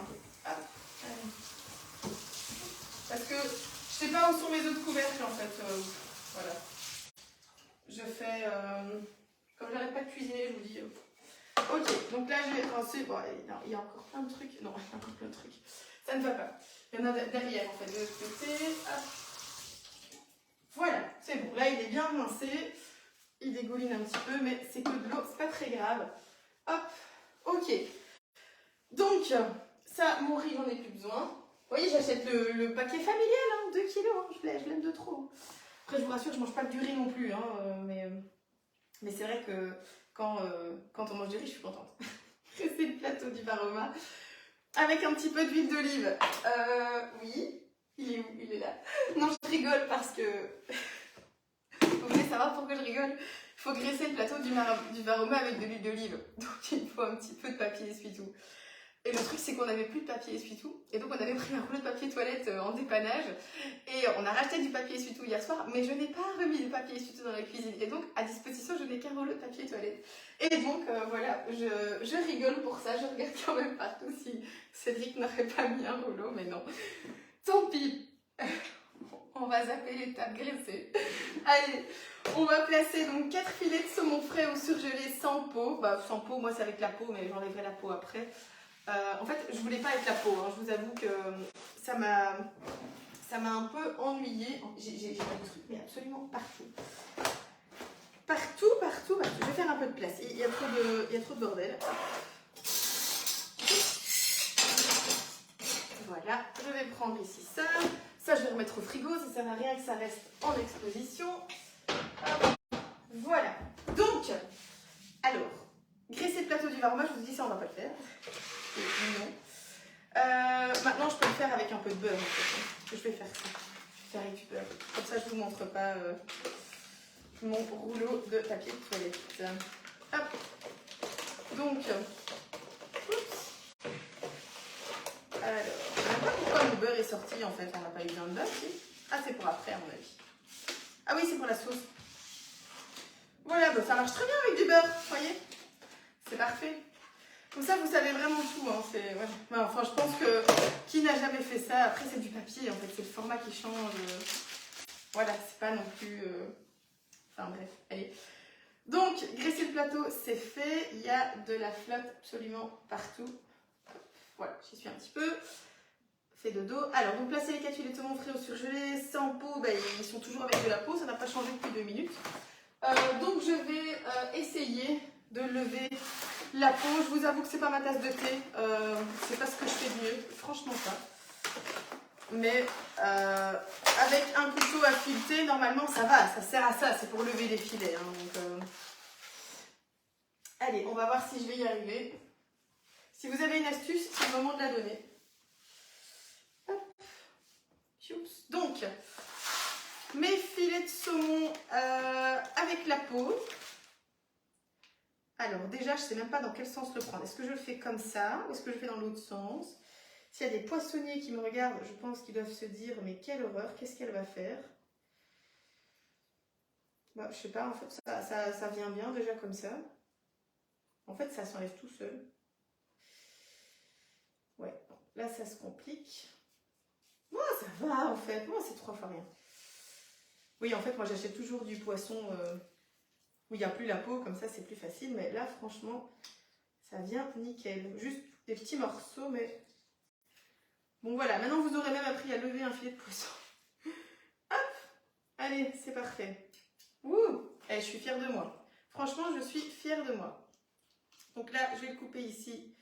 parce que je sais pas où sont mes autres couvercles en fait. Voilà. Je fais, comme j'arrête pas de cuisiner, je vous dis... Ok, donc là je vais rincer. Bon, il y a encore plein de trucs. Non, il y a encore plein de trucs. Ça ne va pas. Il y en a derrière en fait, de l'autre côté. Hop. Voilà, c'est bon. Là il est bien rincé. il dégouline un petit peu, mais c'est que de l'eau, c'est pas très grave. Hop, ok. Donc, ça, mon riz, j'en ai plus besoin. Vous voyez, j'achète le paquet familial, hein, 2 kilos, hein, je l'aime de trop. Après, je vous rassure, je mange pas que du riz non plus, hein, mais c'est vrai que quand on mange du riz, je suis contente. C'est le plateau du Varoma, avec un petit peu d'huile d'olive. Oui, il est où? Il est là. Non, je rigole parce que... Vous voulez savoir pourquoi je rigole? Il faut graisser le plateau du Varoma avec de l'huile d'olive. Donc il faut un petit peu de papier essuie-tout. Et le truc, c'est qu'on n'avait plus de papier essuie-tout. Et donc on avait pris un rouleau de papier toilette en dépannage. Et on a racheté du papier essuie-tout hier soir. Mais je n'ai pas remis le papier essuie-tout dans la cuisine. Et donc à disposition, je n'ai qu'un rouleau de papier toilette. Et donc voilà, je rigole pour ça. Je regarde quand même partout si Cédric n'aurait pas mis un rouleau. Mais non. Tant pis. On va zapper l'étape graissée. Allez, on va placer donc 4 filets de saumon frais ou surgelé sans peau. Bah, sans peau, moi c'est avec la peau, mais j'enlèverai la peau après. En fait, je voulais pas avec la peau. Hein. Je vous avoue que ça m'a un peu ennuyée. J'ai des trucs, mais absolument partout. Partout. Je vais faire un peu de place. Il y a trop de bordel. Voilà, je vais prendre ici ça. Ça, je vais remettre au frigo, ça sert à rien que ça reste en exposition. Voilà. Donc, alors, graisser le plateau du Varoma, je vous dis ça, on va pas le faire. Non. Maintenant, je peux le faire avec un peu de beurre. En fait. Je vais faire ça. Je vais faire avec du beurre. Comme ça, je vous montre pas mon rouleau de papier de toilette. Hop. Donc, oups. Alors, je ne sais pas pourquoi le beurre est sorti en fait, on n'a pas eu besoin de beurre ici. Ah, c'est pour après à mon avis. Ah oui, c'est pour la sauce. Voilà, bah, ça marche très bien avec du beurre, vous voyez. C'est parfait. Comme ça, vous savez vraiment tout. Hein. Ouais. Enfin, je pense que qui n'a jamais fait ça, après c'est du papier en fait, c'est le format qui change. Voilà, c'est pas non plus... Enfin bref, allez. Donc, graisser le plateau, c'est fait. Il y a de la flotte absolument partout. Voilà, j'y suis un petit peu. Fait de dos. Alors, donc placer les 4 filets de saumon frais au surgelé, sans peau, ben, ils sont toujours avec de la peau, ça n'a pas changé depuis 2 minutes. Donc, je vais essayer de lever la peau. Je vous avoue que c'est pas ma tasse de thé, c'est pas ce que je fais de mieux, franchement pas. Mais avec un couteau à fileter, normalement ça va, ça sert à ça, c'est pour lever les filets. Hein, donc, allez, on va voir si je vais y arriver. Si vous avez une astuce, c'est le moment de la donner. Donc, mes filets de saumon avec la peau. Alors déjà, je ne sais même pas dans quel sens le prendre. Est-ce que je le fais comme ça ou est-ce que je le fais dans l'autre sens? S'il y a des poissonniers qui me regardent, je pense qu'ils doivent se dire mais quelle horreur, qu'est-ce qu'elle va faire? Bah, je sais pas, en fait, ça vient bien déjà comme ça. En fait, ça s'enlève tout seul. Ouais, là, ça se complique. Moi, ça va, en fait. Moi, c'est 3 fois rien. Oui, en fait, moi, j'achète toujours du poisson où il n'y a plus la peau. Comme ça, c'est plus facile. Mais là, franchement, ça vient nickel. Juste des petits morceaux, mais... Bon, voilà. Maintenant, vous aurez même appris à lever un filet de poisson. Hop! Allez, c'est parfait. Ouh! Eh, je suis fière de moi. Franchement, je suis fière de moi. Donc là, je vais le couper ici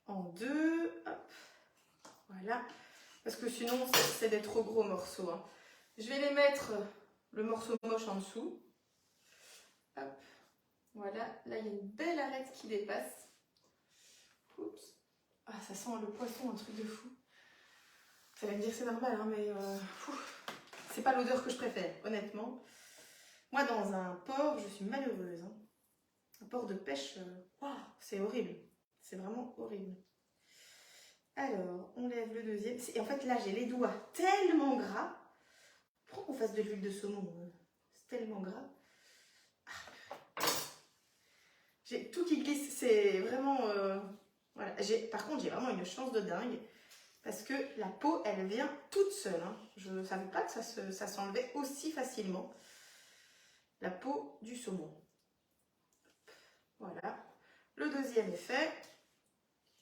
en 2. Hop. Voilà. Parce que sinon, c'est des trop gros morceaux. Hein. Je vais les mettre, le morceau moche en dessous. Hop. Voilà. Là, il y a une belle arête qui dépasse. Oups. Ah, ça sent le poisson, un truc de fou. Vous allez me dire c'est normal, hein, mais c'est pas l'odeur que je préfère, honnêtement. Moi, dans un port, je suis malheureuse. Hein. Un port de pêche, c'est horrible. C'est vraiment horrible. Alors, on lève le deuxième. Et en fait, là, j'ai les doigts tellement gras. Pourquoi qu'on fasse de l'huile de saumon? C'est tellement gras. J'ai tout qui glisse. C'est vraiment... voilà. Par contre, j'ai vraiment une chance de dingue. Parce que la peau, elle vient toute seule. Hein. Je ne savais pas que ça s'enlevait aussi facilement. La peau du saumon. Voilà. Le deuxième est fait.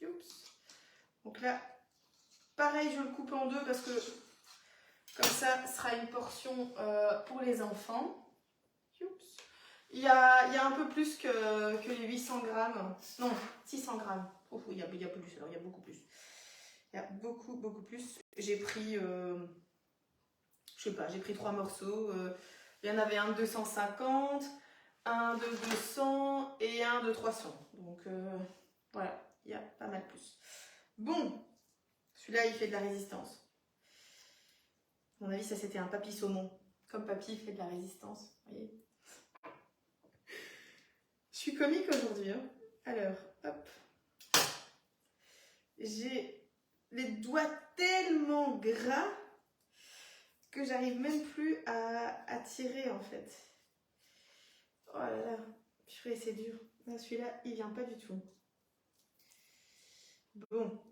Oups. Donc là, pareil, je le coupe en 2 parce que comme ça sera une portion pour les enfants. Oups. il y a un peu plus que les 800 grammes. Non, 600 grammes. Oh, il y a plus, alors il y a beaucoup plus. Il y a beaucoup plus. J'ai pris, je sais pas, j'ai pris 3 morceaux. Il y en avait un de 250, un de 200 et un de 300. Donc voilà, il y a pas mal plus. Bon, celui-là il fait de la résistance. À mon avis, ça c'était un papy saumon. Comme papy, il fait de la résistance. Vous voyez ? Je suis comique aujourd'hui. Hein. Alors, hop. J'ai les doigts tellement gras que j'arrive même plus à tirer en fait. Oh là là, purée, c'est dur. Celui-là, il vient pas du tout. Bon.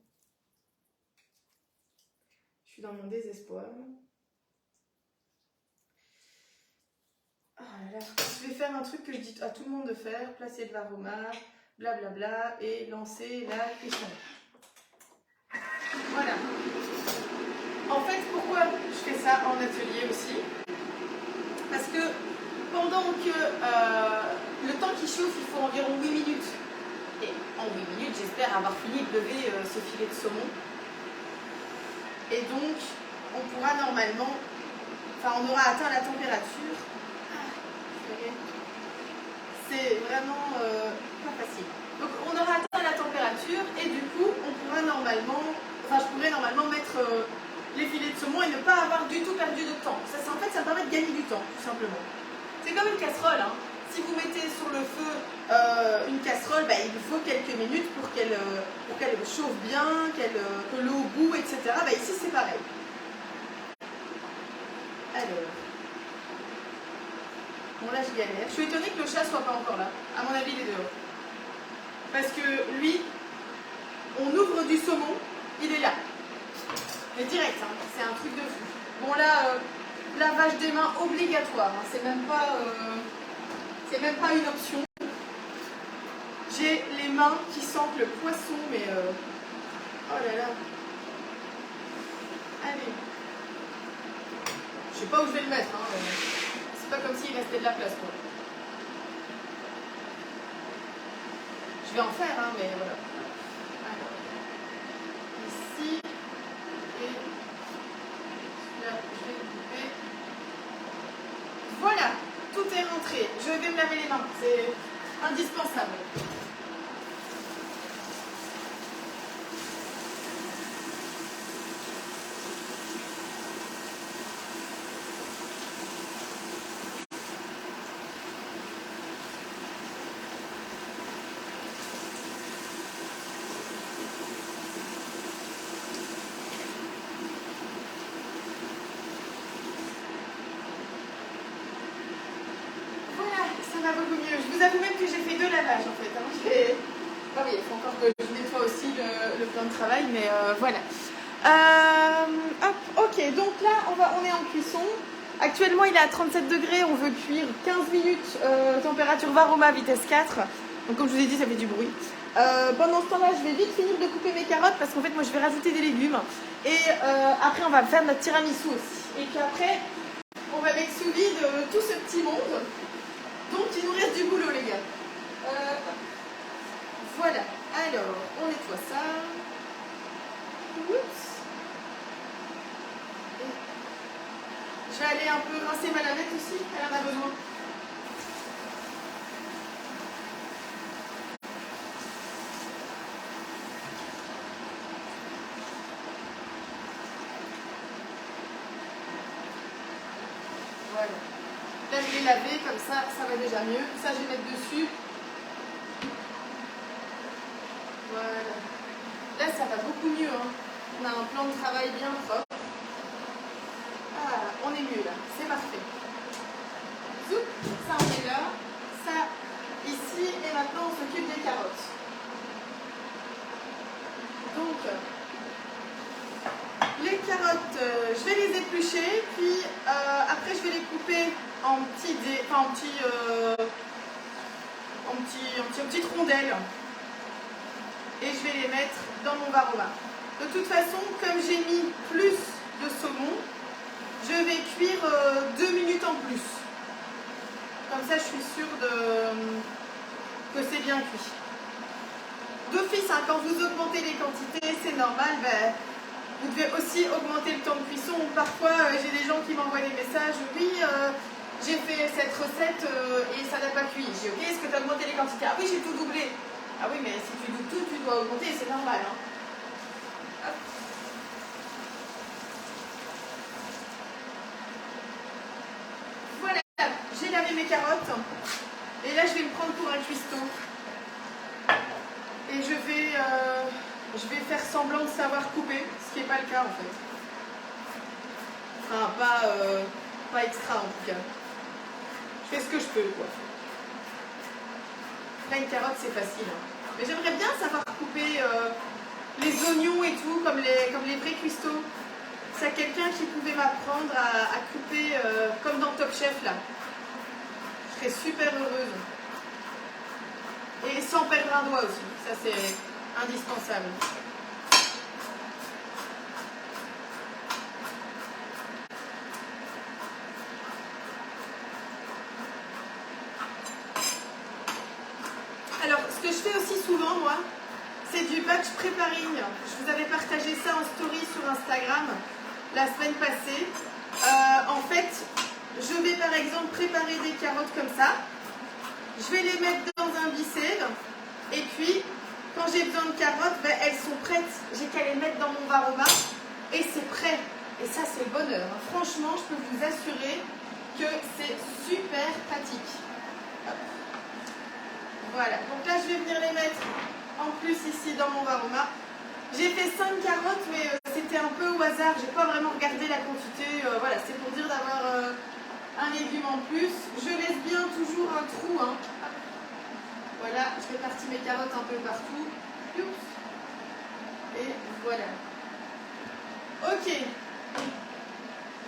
Je suis dans mon désespoir. Oh là là. Je vais faire un truc que je dis à tout le monde de faire. Placer le varoma, blablabla, et lancer la question. Voilà. En fait, pourquoi je fais ça en atelier aussi? Parce que pendant que le temps qui chauffe, il faut environ 8 minutes. Et en 8 minutes, j'espère avoir fini de lever ce filet de saumon. Et donc, on pourra normalement, enfin, on aura atteint la température. C'est vraiment pas facile. Donc, on aura atteint la température et du coup, on pourra normalement, enfin, je pourrais normalement mettre les filets de saumon et ne pas avoir du tout perdu de temps. Ça, en fait, ça me permet de gagner du temps, tout simplement. C'est comme une casserole, hein. Si vous mettez sur le feu une casserole, bah, il vous faut quelques minutes pour qu'elle chauffe bien, que l'eau bout, etc. Bah, ici, c'est pareil. Alors. Bon, là, je galère. Je suis étonnée que le chat soit pas encore là. À mon avis, il est dehors. Parce que lui, on ouvre du saumon, il est là. Mais direct, hein, c'est un truc de fou. Bon, là, lavage des mains obligatoire. Hein, c'est même pas une option. J'ai les mains qui sentent le poisson, mais oh là là. Allez. Je sais pas où je vais le mettre. Hein, c'est pas comme s'il restait de la place, quoi. Je vais en faire, hein, mais voilà. Alors, ici, et là, je vais le couper. Voilà, tout est rentré. Je vais me laver les mains, c'est indispensable. Beaucoup mieux. Je vous avoue même que j'ai fait 2 lavages en fait. Hein. Ah oui, il faut encore que je nettoie aussi le plan de travail, mais voilà. Hop, ok, donc là on est en cuisson. Actuellement il est à 37 degrés, on veut cuire 15 minutes, température varoma, vitesse 4. Donc comme je vous ai dit, ça fait du bruit. Pendant ce temps-là, je vais vite finir de couper mes carottes parce qu'en fait moi je vais rajouter des légumes. Et après on va faire notre tiramisu aussi. Et puis après, on va mettre sous vide tout ce petit monde. Donc il nous reste du boulot les gars. Voilà, alors on nettoie ça. Oups. Je vais aller un peu rincer ma lavette aussi, elle en a besoin. Voilà. Là, je vais laver, comme ça va déjà mieux. Ça, je vais mettre dessus. Voilà. Là, ça va beaucoup mieux. Hein. On a un plan de travail bien propre. Ah, on est mieux là. C'est parfait. Zoup, ça, on est là. Ça, ici. Et maintenant, on s'occupe des carottes. Donc, les carottes, je vais les éplucher. Puis, après, je vais les couper en petites rondelles et je vais les mettre dans mon varoma. De toute façon, comme j'ai mis plus de saumon, je vais cuire 2 minutes en plus. Comme ça, je suis sûre que c'est bien cuit. D'office, hein, quand vous augmentez les quantités, c'est normal, ben, vous devez aussi augmenter le temps de cuisson. Parfois, j'ai des gens qui m'envoient des messages, oui, j'ai fait cette recette et ça n'a pas cuit. J'ai dit, ok, est-ce que tu as augmenté les quantités? Ah oui, j'ai tout doublé. Ah oui, mais si tu doubles tout, tu dois augmenter, c'est normal. Hein. Hop. Voilà, j'ai lavé mes carottes. Et là, je vais me prendre pour un cuistot. Et je vais faire semblant de savoir couper, ce qui n'est pas le cas en fait. Enfin, pas extra en tout cas. Je fais ce que je peux, quoi. Là, une carotte, c'est facile. Hein. Mais j'aimerais bien savoir couper les oignons et tout, comme les vrais cuistots. C'est quelqu'un qui pouvait m'apprendre à couper comme dans Top Chef, là. Je serais super heureuse. Et sans perdre un doigt aussi. Ça, c'est indispensable. Alors, ce que je fais aussi souvent, moi, c'est du batch preparing. Je vous avais partagé ça en story sur Instagram la semaine passée. En fait, je vais par exemple préparer des carottes comme ça. Je vais les mettre dans un bissel. Et puis, quand j'ai besoin de carottes, ben, elles sont prêtes. J'ai qu'à les mettre dans mon Varoma et c'est prêt. Et ça, c'est le bonheur. Franchement, je peux vous assurer que c'est super pratique. Hop. Voilà. Donc là, je vais venir les mettre en plus ici dans mon Varoma. J'ai fait 5 carottes, mais c'était un peu au hasard. J'ai pas vraiment regardé la quantité. Voilà, c'est pour dire d'avoir un légume en plus. Je laisse bien toujours un trou. Hein. Voilà, je répartis mes carottes un peu partout. Et voilà. Ok.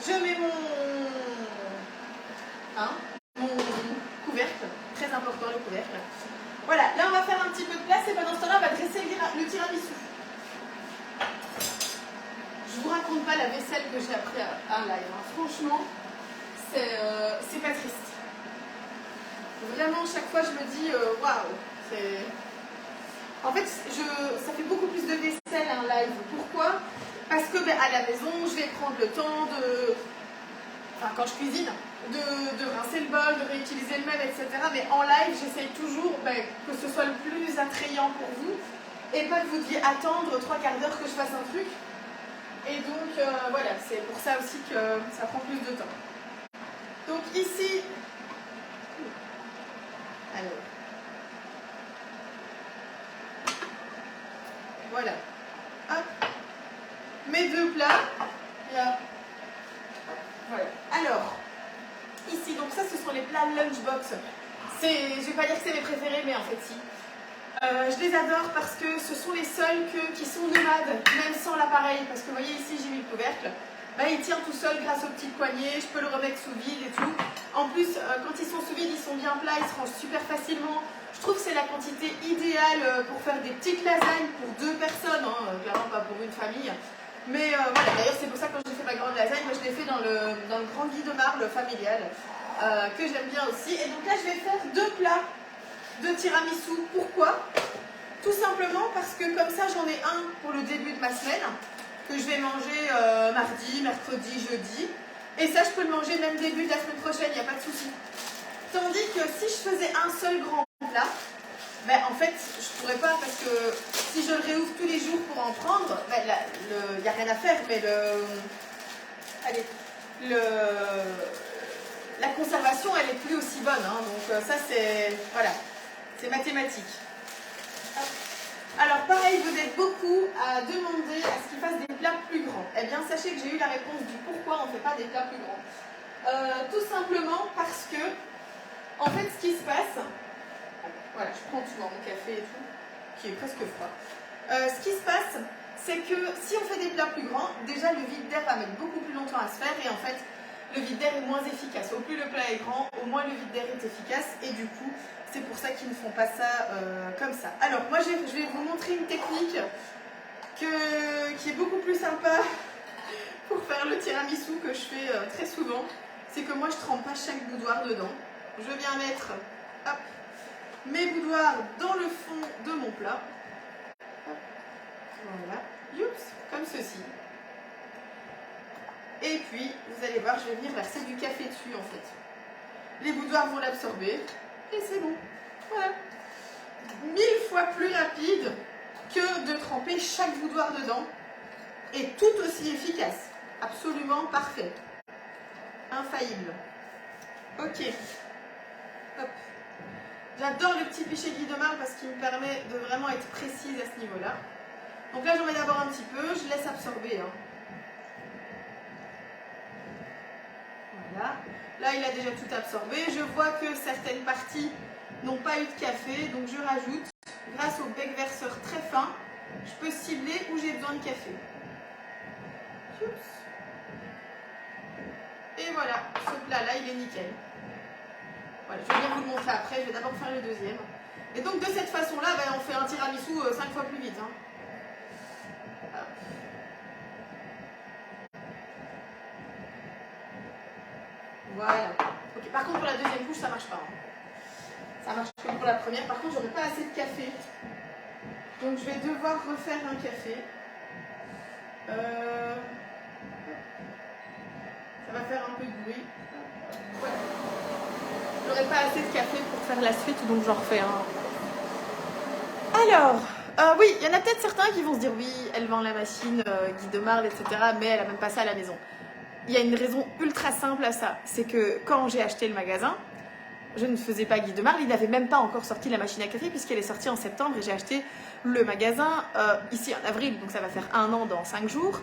Je mets mon couvercle. Très important le couvercle. Voilà, là on va faire un petit peu de place et pendant ce temps-là on va dresser le tiramisu. Je vous raconte pas la vaisselle que j'ai appris à live. Hein. Franchement, c'est pas triste. Vraiment, chaque fois je me dis waouh. En fait, ça fait beaucoup plus de vaisselle un live. Pourquoi? Parce que ben, à la maison, je vais prendre le temps quand je cuisine, de rincer le bol, de réutiliser le même, etc. Mais en live, j'essaye toujours que ce soit le plus attrayant pour vous et pas que vous deviez attendre 3/4 d'heure que je fasse un truc. Et donc, voilà, c'est pour ça aussi que ça prend plus de temps. Donc ici, alors, voilà, hop, mes 2 plats, là, voilà. Alors, ici, donc ça, ce sont les plats lunchbox. Je vais pas dire que c'est mes préférés, mais en fait, si. Je les adore parce que ce sont les seuls qui sont nomades, même sans l'appareil. Parce que vous voyez ici, j'ai mis le couvercle. Bah, il tient tout seul grâce aux petites poignées. Je peux le remettre sous vide et tout. En plus, quand ils sont sous vide, ils sont bien plats, ils se rangent super facilement. Je trouve que c'est la quantité idéale pour faire des petites lasagnes pour 2 personnes, hein, clairement pas pour une famille. Mais voilà, d'ailleurs c'est pour ça que quand j'ai fait ma grande lasagne, moi je l'ai fait dans le grand Guy de marle familial, que j'aime bien aussi. Et donc là je vais faire 2 plats de tiramisu. Pourquoi? Tout simplement parce que comme ça j'en ai un pour le début de ma semaine, que je vais manger mardi, mercredi, jeudi. Et ça je peux le manger même début de la semaine prochaine, il n'y a pas de souci. Tandis que si je faisais un seul grand plat, ben, en fait, je pourrais pas parce que si je le réouvre tous les jours pour en prendre, ben, il n'y a rien à faire, mais la conservation, elle est plus aussi bonne. Hein, donc ça, c'est voilà, c'est mathématique. Alors pareil, vous êtes beaucoup à demander à ce qu'ils fassent des plats plus grands. Eh bien, sachez que j'ai eu la réponse du pourquoi on ne fait pas des plats plus grands. Tout simplement parce que, en fait, ce qui se passe... Voilà, je prends tout dans mon café et tout, qui est presque froid. Ce qui se passe, c'est que si on fait des plats plus grands, déjà le vide d'air va mettre beaucoup plus longtemps à se faire et en fait, le vide d'air est moins efficace. Au plus le plat est grand, au moins le vide d'air est efficace et du coup, c'est pour ça qu'ils ne font pas ça comme ça. Alors, moi, je vais vous montrer une technique qui est beaucoup plus sympa pour faire le tiramisu que je fais très souvent. C'est que moi, je trempe pas chaque boudoir dedans. je viens mettre hop, mes boudoirs dans le fond de mon plat. Hop, voilà, youps, comme ceci. Et puis, vous allez voir, je vais venir verser du café dessus en fait. Les boudoirs vont l'absorber et c'est bon. Voilà. 1000 fois plus rapide que de tremper chaque boudoir dedans et tout aussi efficace. Absolument parfait. Infaillible. Ok. Hop. J'adore le petit pichet Guy de Marle parce qu'il me permet de vraiment être précise à ce niveau-là. Donc là, j'en mets d'abord un petit peu, je laisse absorber. Hein. Voilà. Là, il a déjà tout absorbé. Je vois que certaines parties n'ont pas eu de café, donc je rajoute. Grâce au bec verseur très fin, je peux cibler où j'ai besoin de café. Et voilà, ce plat-là, il est nickel. Voilà, je vais bien vous le montrer après, je vais d'abord faire le deuxième. Et donc de cette façon-là, ben, on fait un tiramisu 5 fois plus vite. Hein. Voilà. Ok, par contre pour la deuxième couche, ça marche pas. Hein. Ça marche comme pour la première. Par contre, j'aurai pas assez de café. Donc je vais devoir refaire un café. Ça va faire un peu de bruit. Voilà. J'aurai pas assez de café pour faire la suite, donc j'en refais un. Alors, oui, il y en a peut-être certains qui vont se dire oui, elle vend la machine, Guy de Marle, etc. Mais elle a même pas ça à la maison. Il y a une raison ultra simple à ça. C'est que quand j'ai acheté le magasin, je ne faisais pas Guy de Marle. Il n'avait même pas encore sorti la machine à café puisqu'elle est sortie en septembre et j'ai acheté le magasin ici en avril. Donc ça va faire 1 an dans 5 jours.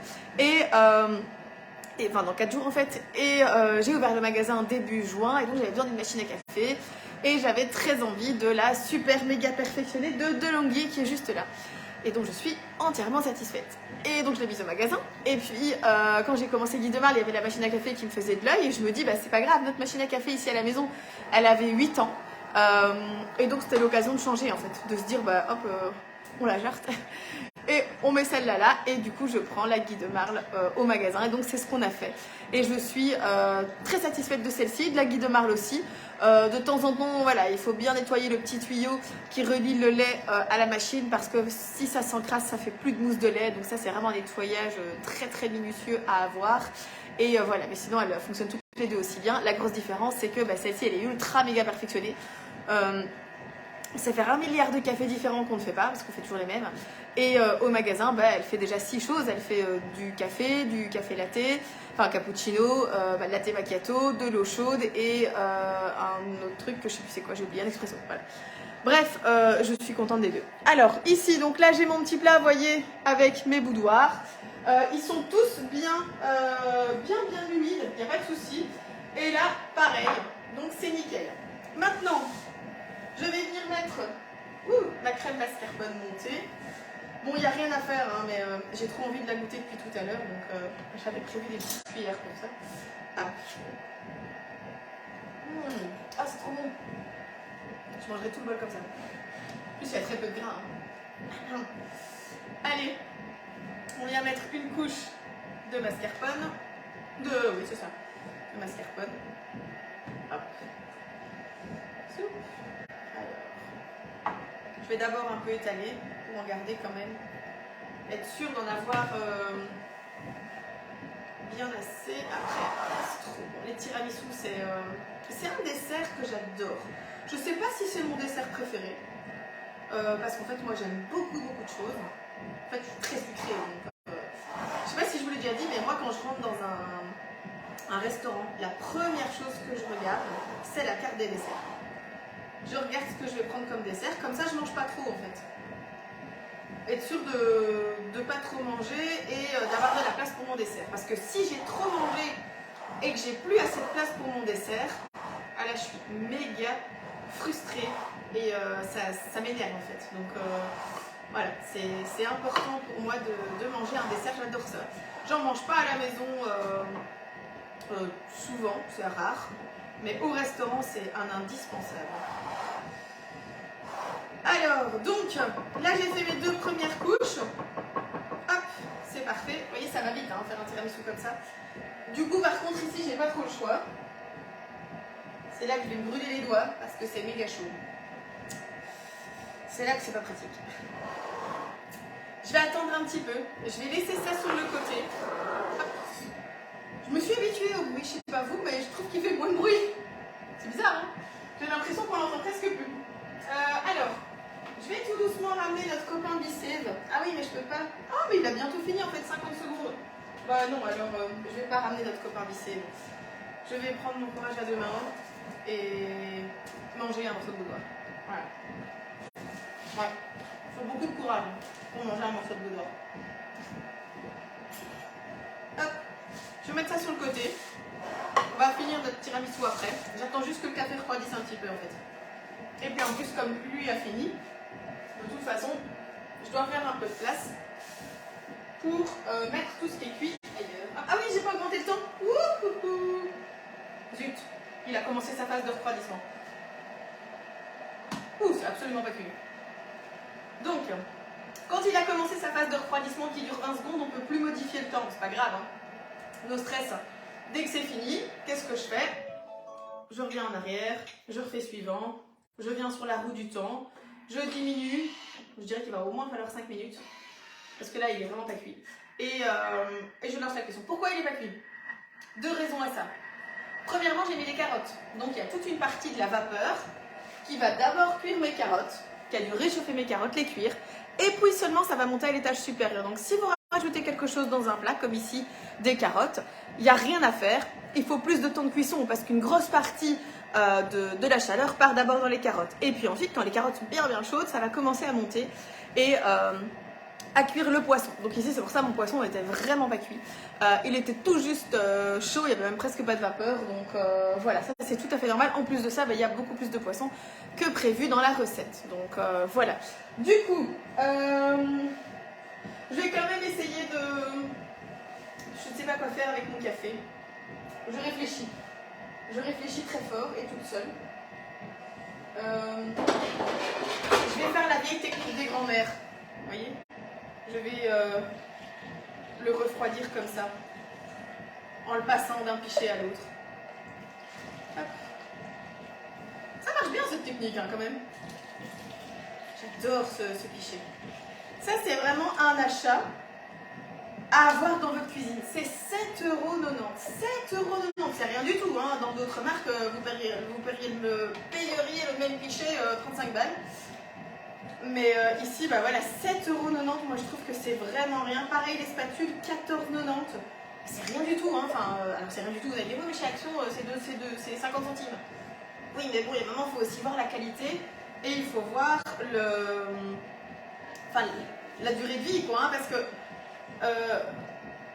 Enfin dans 4 jours en fait. Et j'ai ouvert le magasin début juin et donc j'avais besoin d'une machine à café. Et j'avais très envie de la super méga perfectionnée de De'Longhi qui est juste là. Et donc je suis entièrement satisfaite. Et donc je l'ai mise au magasin. Et puis quand j'ai commencé Guy de Marle, il y avait la machine à café qui me faisait de l'œil. Et je me dis, bah, c'est pas grave, notre machine à café ici à la maison, elle avait 8 ans. Et donc c'était l'occasion de changer en fait. De se dire, bah hop, on la jarte. Et on met celle-là là. Et du coup je prends la Guy de Marle au magasin. Et donc c'est ce qu'on a fait. Et je suis très satisfaite de celle-ci, de la Guy de Marle aussi. De temps en temps, voilà, il faut bien nettoyer le petit tuyau qui relie le lait à la machine parce que si ça s'encrasse, ça fait plus de mousse de lait. Donc ça, c'est vraiment un nettoyage très très minutieux à avoir. Et voilà, mais sinon, elle fonctionne toutes les deux aussi bien. La grosse différence, c'est que celle-ci, elle est ultra méga perfectionnée. C'est faire 1 milliard de cafés différents qu'on ne fait pas parce qu'on fait toujours les mêmes. Et au magasin, elle fait déjà 6 choses. Elle fait du café latte, enfin cappuccino, latte macchiato, de l'eau chaude et un autre truc que je sais plus c'est quoi, j'ai oublié, un expresso. Voilà. Bref, je suis contente des deux. Alors ici, donc là j'ai mon petit plat, vous voyez, avec mes boudoirs. Ils sont tous bien humides, il n'y a pas de souci. Et là, pareil, donc c'est nickel. Maintenant, je vais venir mettre ma crème mascarpone montée. Bon, il n'y a rien à faire, hein, mais j'ai trop envie de la goûter depuis tout à l'heure, donc j'avais prévu des petites cuillères pour ça. Ah, c'est trop bon. Je mangerai tout le bol comme ça. En plus, il y a très peu de gras. Hein. Allez, on vient mettre une couche de mascarpone. Oui, c'est ça, de mascarpone. Hop. Soup. Alors, je vais d'abord un peu étaler pour en garder quand même. Être sûr d'en avoir bien assez. Après, c'est trop bon. Les tiramisu, c'est un dessert que j'adore. Je sais pas si c'est mon dessert préféré. Parce qu'en fait, moi, j'aime beaucoup de choses. En fait, je suis très sucrée. Donc, je sais pas si je vous l'ai déjà dit, mais moi, quand je rentre dans un restaurant, la première chose que je regarde, c'est la carte des desserts. Je regarde ce que je vais prendre comme dessert. Comme ça, je mange pas trop, en fait. Être sûr de ne pas trop manger et d'avoir de la place pour mon dessert. Parce que si j'ai trop mangé et que j'ai plus assez de place pour mon dessert, là je suis méga frustrée et ça m'énerve en fait. Donc voilà, c'est important pour moi de manger un dessert, j'adore ça. J'en mange pas à la maison souvent, c'est rare, mais au restaurant c'est un indispensable. Alors, donc, là j'ai fait mes 2 premières couches. Hop, c'est parfait. Vous voyez, ça va vite, hein, faire un tiramisu comme ça. Du coup, par contre, ici, j'ai pas trop le choix. C'est là que je vais me brûler les doigts parce que c'est méga chaud. C'est là que c'est pas pratique. Je vais attendre un petit peu. Je vais laisser ça sur le côté. Je me suis habituée au bruit, je sais pas vous, mais je trouve qu'il fait moins de bruit. C'est bizarre, hein? J'ai l'impression qu'on l'entend presque plus. Alors, je vais tout doucement ramener notre copain Bicève. Ah oui, mais je peux pas. Oh, mais il a bientôt fini en fait, 50 secondes. Bah non, alors je vais pas ramener notre copain Bicève. Je vais prendre mon courage à deux mains et manger un morceau de boudoir. Voilà. Ouais, il faut beaucoup de courage pour manger un morceau de boudoir. Hop, je vais mettre ça sur le côté. On va finir notre tiramisu après. J'attends juste que le café refroidisse un petit peu en fait. Et puis en plus, comme lui a fini, de toute façon, je dois faire un peu de place pour mettre tout ce qui est cuit ailleurs. Ah oui, j'ai pas augmenté le temps. Ouh. Zut, il a commencé sa phase de refroidissement. Ouh, c'est absolument pas cuit. Donc, quand il a commencé sa phase de refroidissement qui dure 20 secondes, on ne peut plus modifier le temps. C'est pas grave, hein. No stress. Dès que c'est fini, qu'est-ce que je fais? Je reviens en arrière, je refais suivant, je viens sur la roue du temps, je diminue. Je dirais qu'il va au moins falloir 5 minutes. Parce que là, il est vraiment pas cuit. Et je lance la question. Pourquoi il n'est pas cuit? Deux raisons à ça. Premièrement, j'ai mis des carottes. Donc, il y a toute une partie de la vapeur qui va d'abord cuire mes carottes, qui a dû réchauffer mes carottes, les cuire, et puis seulement ça va monter à l'étage supérieur. Donc si vous rajoutez quelque chose dans un plat, comme ici des carottes, il n'y a rien à faire, il faut plus de temps de cuisson parce qu'une grosse partie de la chaleur part d'abord dans les carottes. Et puis ensuite, quand les carottes sont bien chaudes, ça va commencer à monter et à cuire le poisson. Donc ici, c'est pour ça que mon poisson n'était vraiment pas cuit. Il était tout juste chaud, il n'y avait même presque pas de vapeur. Donc voilà, ça c'est tout à fait normal. En plus de ça, il y a beaucoup plus de poisson que prévu dans la recette. Donc voilà. Du coup, je vais quand même essayer de... Je ne sais pas quoi faire avec mon café. Je réfléchis. Je réfléchis très fort et toute seule. Je vais faire la vieille technique des grands-mères. Vous voyez? Je vais le refroidir comme ça, en le passant d'un pichet à l'autre. Ça marche bien cette technique, hein, quand même. J'adore ce pichet. Ça, c'est vraiment un achat à avoir dans votre cuisine. C'est 7,90 €. 7,90 €, c'est rien du tout. Hein. Dans d'autres marques, vous payeriez le même pichet 35 balles. Mais ici, bah voilà, 7,90 €, moi je trouve que c'est vraiment rien. Pareil, les spatules, 14,90 €. C'est rien du tout, hein. Enfin, alors c'est rien du tout, vous allez dire, oui, mais chez Action, c'est 50 centimes. Oui, mais bon, il y a un moment, il faut aussi voir la qualité et il faut voir la durée de vie, quoi, hein, parce que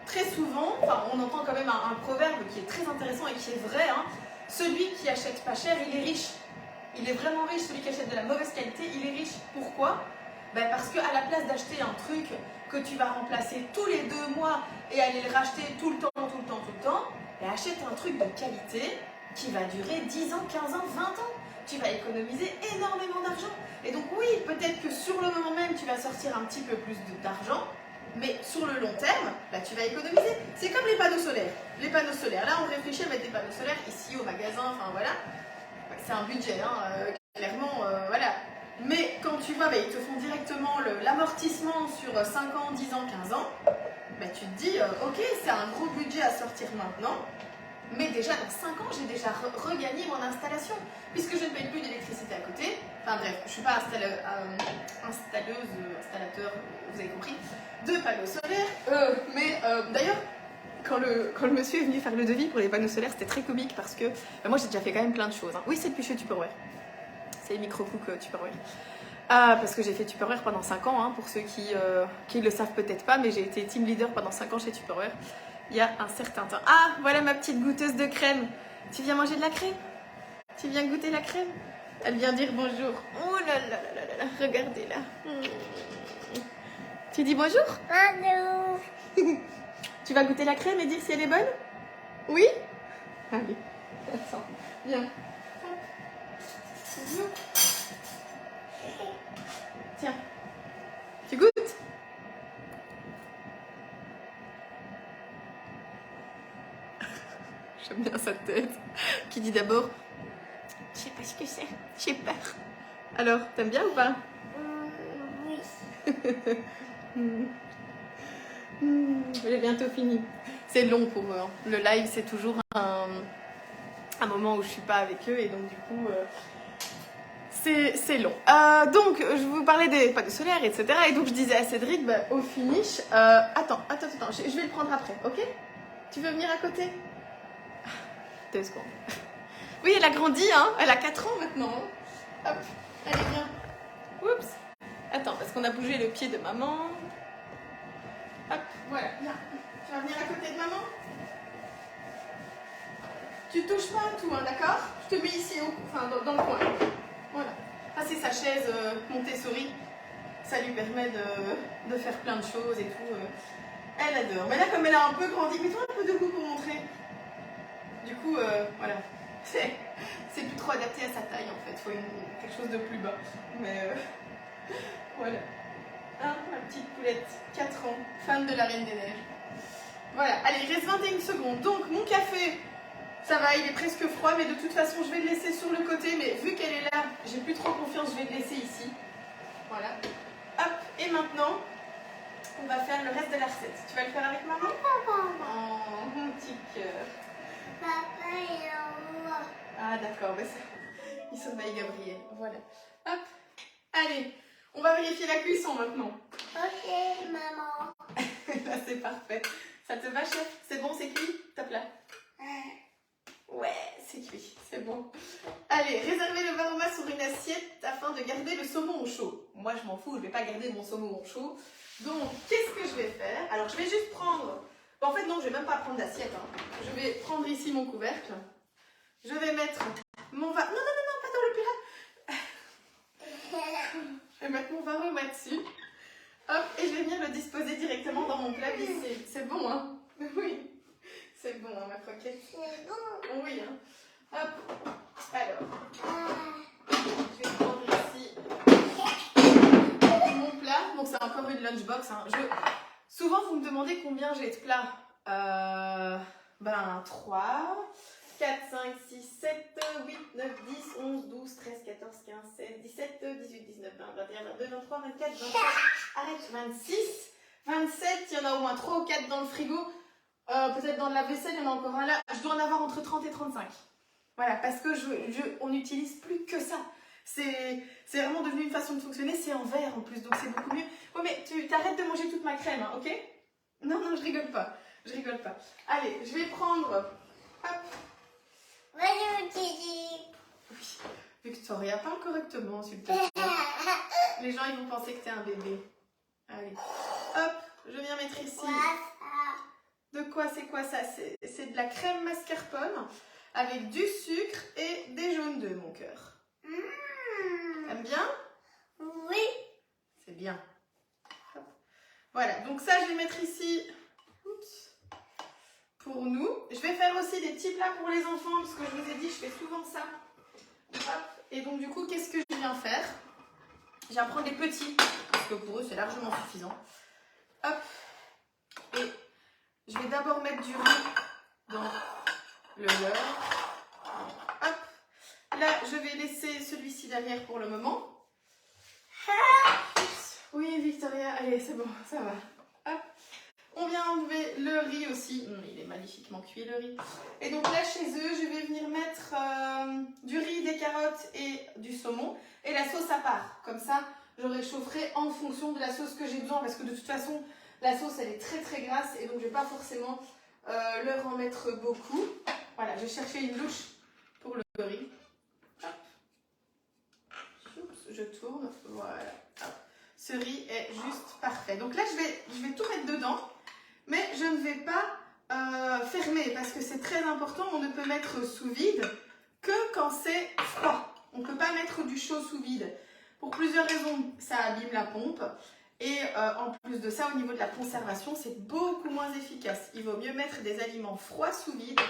très souvent, on entend quand même un proverbe qui est très intéressant et qui est vrai, hein. Celui qui achète pas cher, il est riche. Il est vraiment riche, celui qui achète de la mauvaise qualité, il est riche. Pourquoi? Ben parce qu'à la place d'acheter un truc que tu vas remplacer tous les 2 mois et aller le racheter tout le temps, ben achète un truc de qualité qui va durer 10 ans, 15 ans, 20 ans. Tu vas économiser énormément d'argent. Et donc oui, peut-être que sur le moment même, tu vas sortir un petit peu plus d'argent, mais sur le long terme, bah, tu vas économiser. C'est comme les panneaux solaires. Les panneaux solaires, là on réfléchit à mettre des panneaux solaires ici au magasin, enfin voilà. C'est un budget, hein, clairement, voilà. Mais quand tu vois, bah, ils te font directement l'amortissement sur 5 ans, 10 ans, 15 ans, bah, tu te dis, ok, c'est un gros budget à sortir maintenant, mais déjà dans 5 ans, j'ai déjà regagné mon installation, puisque je ne paye plus d'électricité à côté. Enfin bref, je ne suis pas installateur, vous avez compris, de panneaux solaires. Mais d'ailleurs, quand le monsieur est venu faire le devis pour les panneaux solaires, c'était très comique parce que moi j'ai déjà fait quand même plein de choses. Hein. Oui, c'est le pichet Tupperware. C'est les micro-cook Tupperware. Parce que j'ai fait Tupperware pendant 5 ans, hein, pour ceux qui le savent peut-être pas, mais j'ai été team leader pendant 5 ans chez Tupperware il y a un certain temps. Ah, voilà ma petite goûteuse de crème. Tu viens manger de la crème? Tu viens goûter la crème? Elle vient dire bonjour. Oh là là là là là, regardez là. Tu dis bonjour? Allô. Tu vas goûter la crème et dire si elle est bonne? Oui? Allez, attends, viens. Tiens, tu goûtes? J'aime bien sa tête. Qui dit d'abord Je sais pas ce que c'est. J'ai peur. Alors, t'aimes bien ou pas? Oui. J'ai bientôt fini. C'est long pour eux. Hein. Le live, c'est toujours un moment où je suis pas avec eux et donc du coup, c'est long. Donc, je vous parlais des panneaux solaires, etc. Et donc, je disais à Cédric, bah, au finish, attends, je vais le prendre après, ok? Tu veux venir à côté? 2 secondes. Oui, elle a grandi, hein. Elle a 4 ans maintenant. Hop, allez, viens. Oups. Attends, parce qu'on a bougé le pied de maman. Hop, voilà, viens. Tu vas venir à côté de maman? Tu touches pas à tout, hein, d'accord? Je te mets ici, enfin, dans le coin. Voilà. Ça, c'est sa chaise Montessori. Ça lui permet de faire plein de choses et tout. Elle adore. Mais là, comme elle a un peu grandi, mets-toi un peu debout pour montrer. Du coup, voilà. C'est plus trop adapté à sa taille, en fait. Il faut quelque chose de plus bas. Mais voilà. Hein, ma petite poulette, 4 ans, fan de la Reine des Neiges. Voilà, allez, il reste 21 secondes. Donc, mon café, ça va, il est presque froid, mais de toute façon, je vais le laisser sur le côté. Mais vu qu'elle est là, j'ai plus trop confiance, je vais le laisser ici. Voilà. Hop, et maintenant, on va faire le reste de la recette. Tu vas le faire avec maman? Oh, mon petit cœur. Papa est en haut. Ah, d'accord, bah, il sommeille Gabriel. Voilà. Hop, allez, on va vérifier la cuisson maintenant. Ok, maman. Là, c'est parfait. Ça te va, chef? C'est bon, c'est cuit? Top là. Ouais, c'est cuit, c'est bon. Allez, réservez le varoma sur une assiette afin de garder le saumon au chaud. Moi, je m'en fous, je ne vais pas garder mon saumon au chaud. Donc, qu'est-ce que je vais faire? Alors, je vais juste prendre... Bon, en fait, non, je ne vais même pas prendre d'assiette. Hein. Je vais prendre ici mon couvercle. Je vais mettre mon varoma... Non, non, non, non, pas dans le plat. Je vais mettre mon varoma dessus. Hop, et je vais venir le disposer directement dans mon plat vissé. C'est bon, hein? Oui. C'est bon, hein, ma croquette? C'est bon. Oui, hein. Hop. Alors, je vais prendre ici mon plat. Donc, c'est encore une lunchbox. Hein. Souvent, vous me demandez combien j'ai de plats. Ben, 3, 4, 5, 6, 7, 8, 9, 10, 11, 12, 13, 14, 15, 16, 17, 18, 19, 20, 21, 22, 23, 24, 25, arrête, 26, 27, il y en a au moins 3 ou 4 dans le frigo. Peut-être dans le lave-vaisselle, il y en a encore un là. Je dois en avoir entre 30 et 35. Voilà, parce que on n'utilise plus que ça. C'est vraiment devenu une façon de fonctionner. C'est en verre en plus, donc c'est beaucoup mieux. Ouais, mais tu t'arrêtes de manger toute ma crème, hein, ok? Non, non, je rigole pas. Je rigole pas. Allez, je vais prendre... Hop. Vas-y, Titi. Oui. Victoria, parle correctement, s'il te plaît. Les gens, ils vont penser que t'es un bébé. Allez. Hop, je viens mettre ici... De quoi c'est quoi ça? C'est de la crème mascarpone avec du sucre et des jaunes d'œufs, mon cœur. T'aimes bien? Oui. C'est bien. Hop. Voilà, donc ça je vais mettre ici. Oups. Pour nous. Je vais faire aussi des petits plats pour les enfants parce que je vous ai dit, je fais souvent ça. Hop. Et donc du coup, qu'est-ce que je viens faire? Je viens prendre des petits parce que pour eux c'est largement suffisant. Hop. Et je vais d'abord mettre du riz dans le beurre. Hop. Là, je vais laisser celui-ci derrière pour le moment. Oui, Victoria, allez, c'est bon, ça va. Hop. On vient enlever le riz aussi. Il est magnifiquement cuit, le riz. Et donc là, chez eux, je vais venir mettre du riz, des carottes et du saumon. Et la sauce à part. Comme ça, je réchaufferai en fonction de la sauce que j'ai besoin. Parce que de toute façon... La sauce, elle est très très grasse et donc je ne vais pas forcément leur en mettre beaucoup. Voilà, je vais chercher une louche pour le riz. Hop. Oups, je tourne. Voilà. Hop. Ce riz est juste parfait. Donc là, je vais tout mettre dedans, mais je ne vais pas fermer parce que c'est très important. On ne peut mettre sous vide que quand c'est froid. On ne peut pas mettre du chaud sous vide. Pour plusieurs raisons, ça abîme la pompe. Et en plus de ça, au niveau de la conservation, c'est beaucoup moins efficace. Il vaut mieux mettre des aliments froids sous vide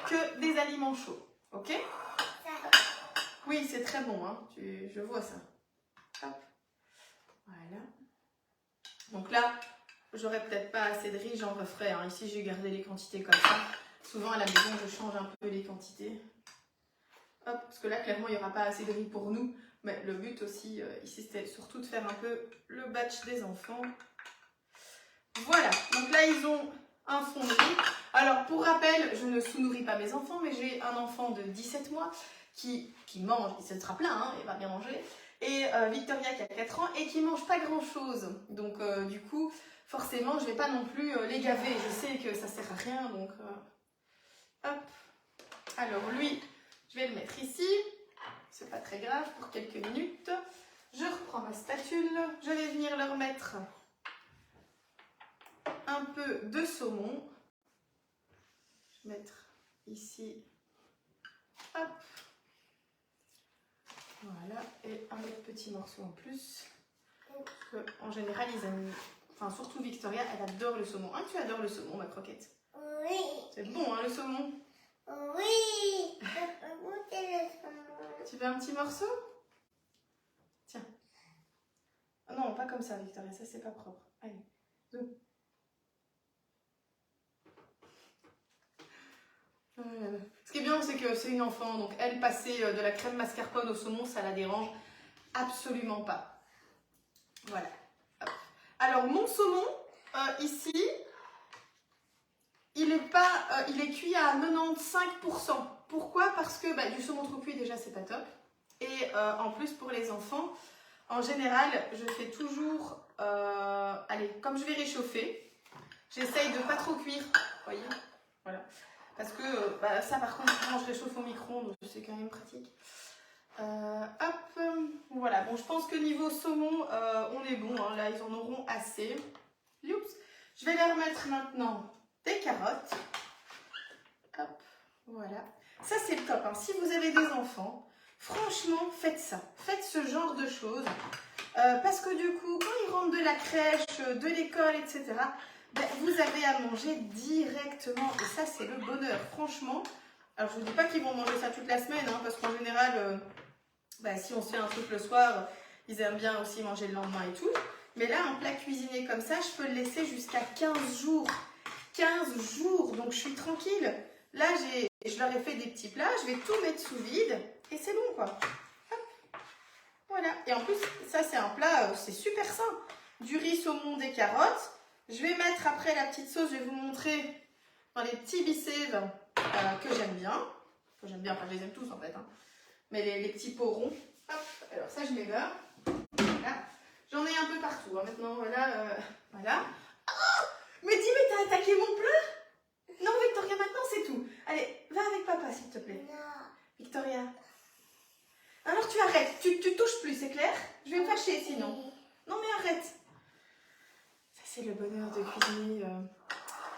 que des aliments chauds. Ok? Oui, c'est très bon. Hein. Je vois ça. Hop. Voilà. Donc là, j'aurais peut-être pas assez de riz, j'en referai. Hein. Ici, j'ai gardé les quantités comme ça. Souvent, à la maison, je change un peu les quantités. Hop, parce que là, clairement, il n'y aura pas assez de riz pour nous. Mais le but aussi, ici, c'était surtout de faire un peu le batch des enfants. Voilà, donc là, ils ont un fond de riz. Alors, pour rappel, je ne sous-nourris pas mes enfants, mais j'ai un enfant de 17 mois qui mange, il se sera plein, hein, il va bien manger. Et Victoria qui a 4 ans et qui mange pas grand-chose. Donc, du coup, forcément, je ne vais pas non plus les gaver. Je sais que ça sert à rien, donc... hop. Alors, lui, je vais le mettre ici. C'est pas très grave pour quelques minutes. Je reprends ma spatule. Je vais venir leur mettre un peu de saumon. Je vais mettre ici. Hop. Voilà. Et un autre petit morceau en plus. En général, ils aiment... Enfin, surtout Victoria, elle adore le saumon. Ah, tu adores le saumon, ma croquette? Oui. C'est bon, hein, le saumon? Oui. Je peux goûter le saumon. Tu veux un petit morceau? Tiens. Ah non, pas comme ça, Victoria, ça c'est pas propre. Allez, zoom. Ce qui est bien, c'est que c'est une enfant, donc elle, passer de la crème mascarpone au saumon, ça la dérange absolument pas. Voilà. Hop. Alors, mon saumon, ici, il est cuit à 95%. Pourquoi? Parce que du saumon trop cuit, déjà, c'est pas top. Et en plus, pour les enfants, en général, je fais toujours... allez, comme je vais réchauffer, j'essaye de pas trop cuire. Vous voyez? Voilà. Parce que ça, par contre, quand je réchauffe au micro-ondes, c'est quand même pratique. Hop, voilà. Bon, je pense que niveau saumon, on est bon. Hein. Là, ils en auront assez. Youps. Je vais leur mettre maintenant des carottes. Hop, voilà. Ça, c'est le top. Hein. Si vous avez des enfants, franchement, faites ça. Faites ce genre de choses. Parce que du coup, quand ils rentrent de la crèche, de l'école, etc., vous avez à manger directement. Et ça, c'est le bonheur, franchement. Alors, je ne vous dis pas qu'ils vont manger ça toute la semaine, hein, parce qu'en général, si on se fait un truc le soir, ils aiment bien aussi manger le lendemain et tout. Mais là, un plat cuisiné comme ça, je peux le laisser jusqu'à 15 jours. 15 jours, donc je suis tranquille. Là, je leur ai fait des petits plats, je vais tout mettre sous vide et c'est bon, quoi. Hop. Voilà. Et en plus, ça, c'est un plat, c'est super sain. Du riz, saumon, des carottes. Je vais mettre après la petite sauce, je vais vous montrer dans les petits bissèves que j'aime bien. Que j'aime bien, enfin, je les aime tous en fait. Hein. Mais les petits pots ronds. Hop. Alors, ça, je les beurre. Voilà. J'en ai un peu partout. Hein. Maintenant, voilà. Voilà. Oh, mais dis, mais t'as attaqué mon plat? Non, Victoria, maintenant, c'est tout. Allez, va avec papa, s'il te plaît. Non. Victoria. Alors, tu arrêtes. Tu touches plus, c'est clair? Je vais me fâcher sinon. Non, mais arrête. Ça, c'est le bonheur de cuisiner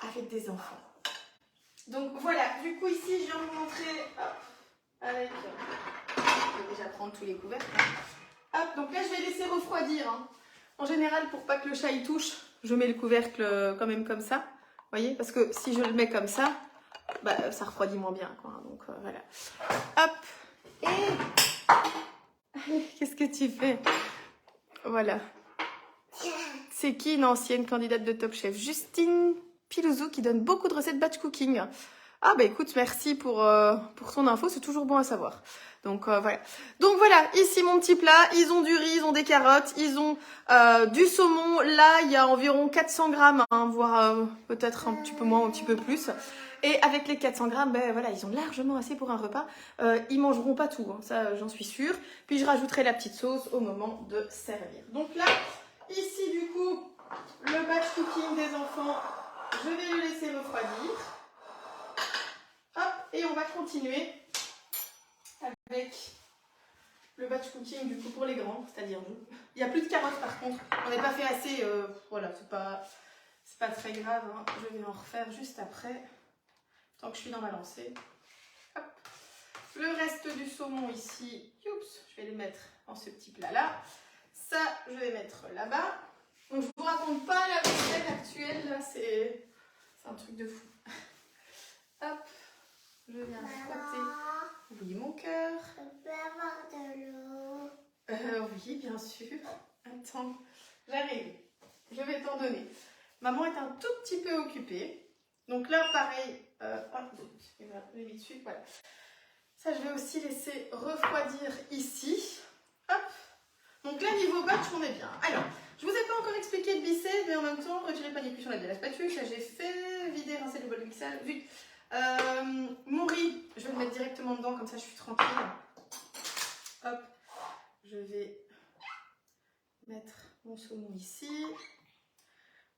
avec des enfants. Donc, voilà. Du coup, ici, je viens vous montrer... Hop, avec... je vais déjà prendre tous les couverts. Hop, donc là, je vais laisser refroidir. Hein. En général, pour pas que le chat y touche, je mets le couvercle quand même comme ça. Vous voyez? Parce que si je le mets comme ça, ça refroidit moins bien. Quoi. Donc, voilà. Hop. Et... qu'est-ce que tu fais? Voilà. C'est qui une ancienne candidate de Top Chef? Justine Pilouzou qui donne beaucoup de recettes batch cooking. Ah écoute, merci pour ton info, c'est toujours bon à savoir. Donc voilà. Donc voilà, ici mon petit plat, ils ont du riz, ils ont des carottes, ils ont du saumon. Là, il y a environ 400 grammes, hein, voire peut-être un petit peu moins, un petit peu plus. Et avec les 400 grammes, voilà, ils ont largement assez pour un repas. Ils mangeront pas tout, hein, ça j'en suis sûre. Puis je rajouterai la petite sauce au moment de servir. Donc là, ici du coup, le batch cooking des enfants, je vais le laisser refroidir. Hop, et on va continuer avec le batch cooking du coup pour les grands, c'est-à-dire nous. Il n'y a plus de carottes par contre, on n'a pas fait assez, voilà, c'est pas très grave, hein. Je vais en refaire juste après, tant que je suis dans ma lancée. Hop. Le reste du saumon ici, oups, je vais les mettre dans ce petit plat là. Ça, je vais mettre là-bas. Donc je vous raconte pas la recette actuelle, là c'est un truc de fou. Hop. Je viens frotter. Oui, mon cœur. Je peux avoir de l'eau? Oui, bien sûr. Attends, j'arrive. Je vais t'en donner. Maman est un tout petit peu occupée. Donc là, pareil. Je l'ai mis dessus. Voilà. Ça, je vais aussi laisser refroidir ici. Hop. Donc là, niveau batch, on est bien. Alors, je vous ai pas encore expliqué le biceps, mais en même temps, retirer le panier cuisson de la spatule. Ça, j'ai fait. Vider, rincer le bol de mixage. Vite. Mon riz, je vais le mettre directement dedans, comme ça, je suis tranquille. Hop. Je vais mettre mon saumon ici.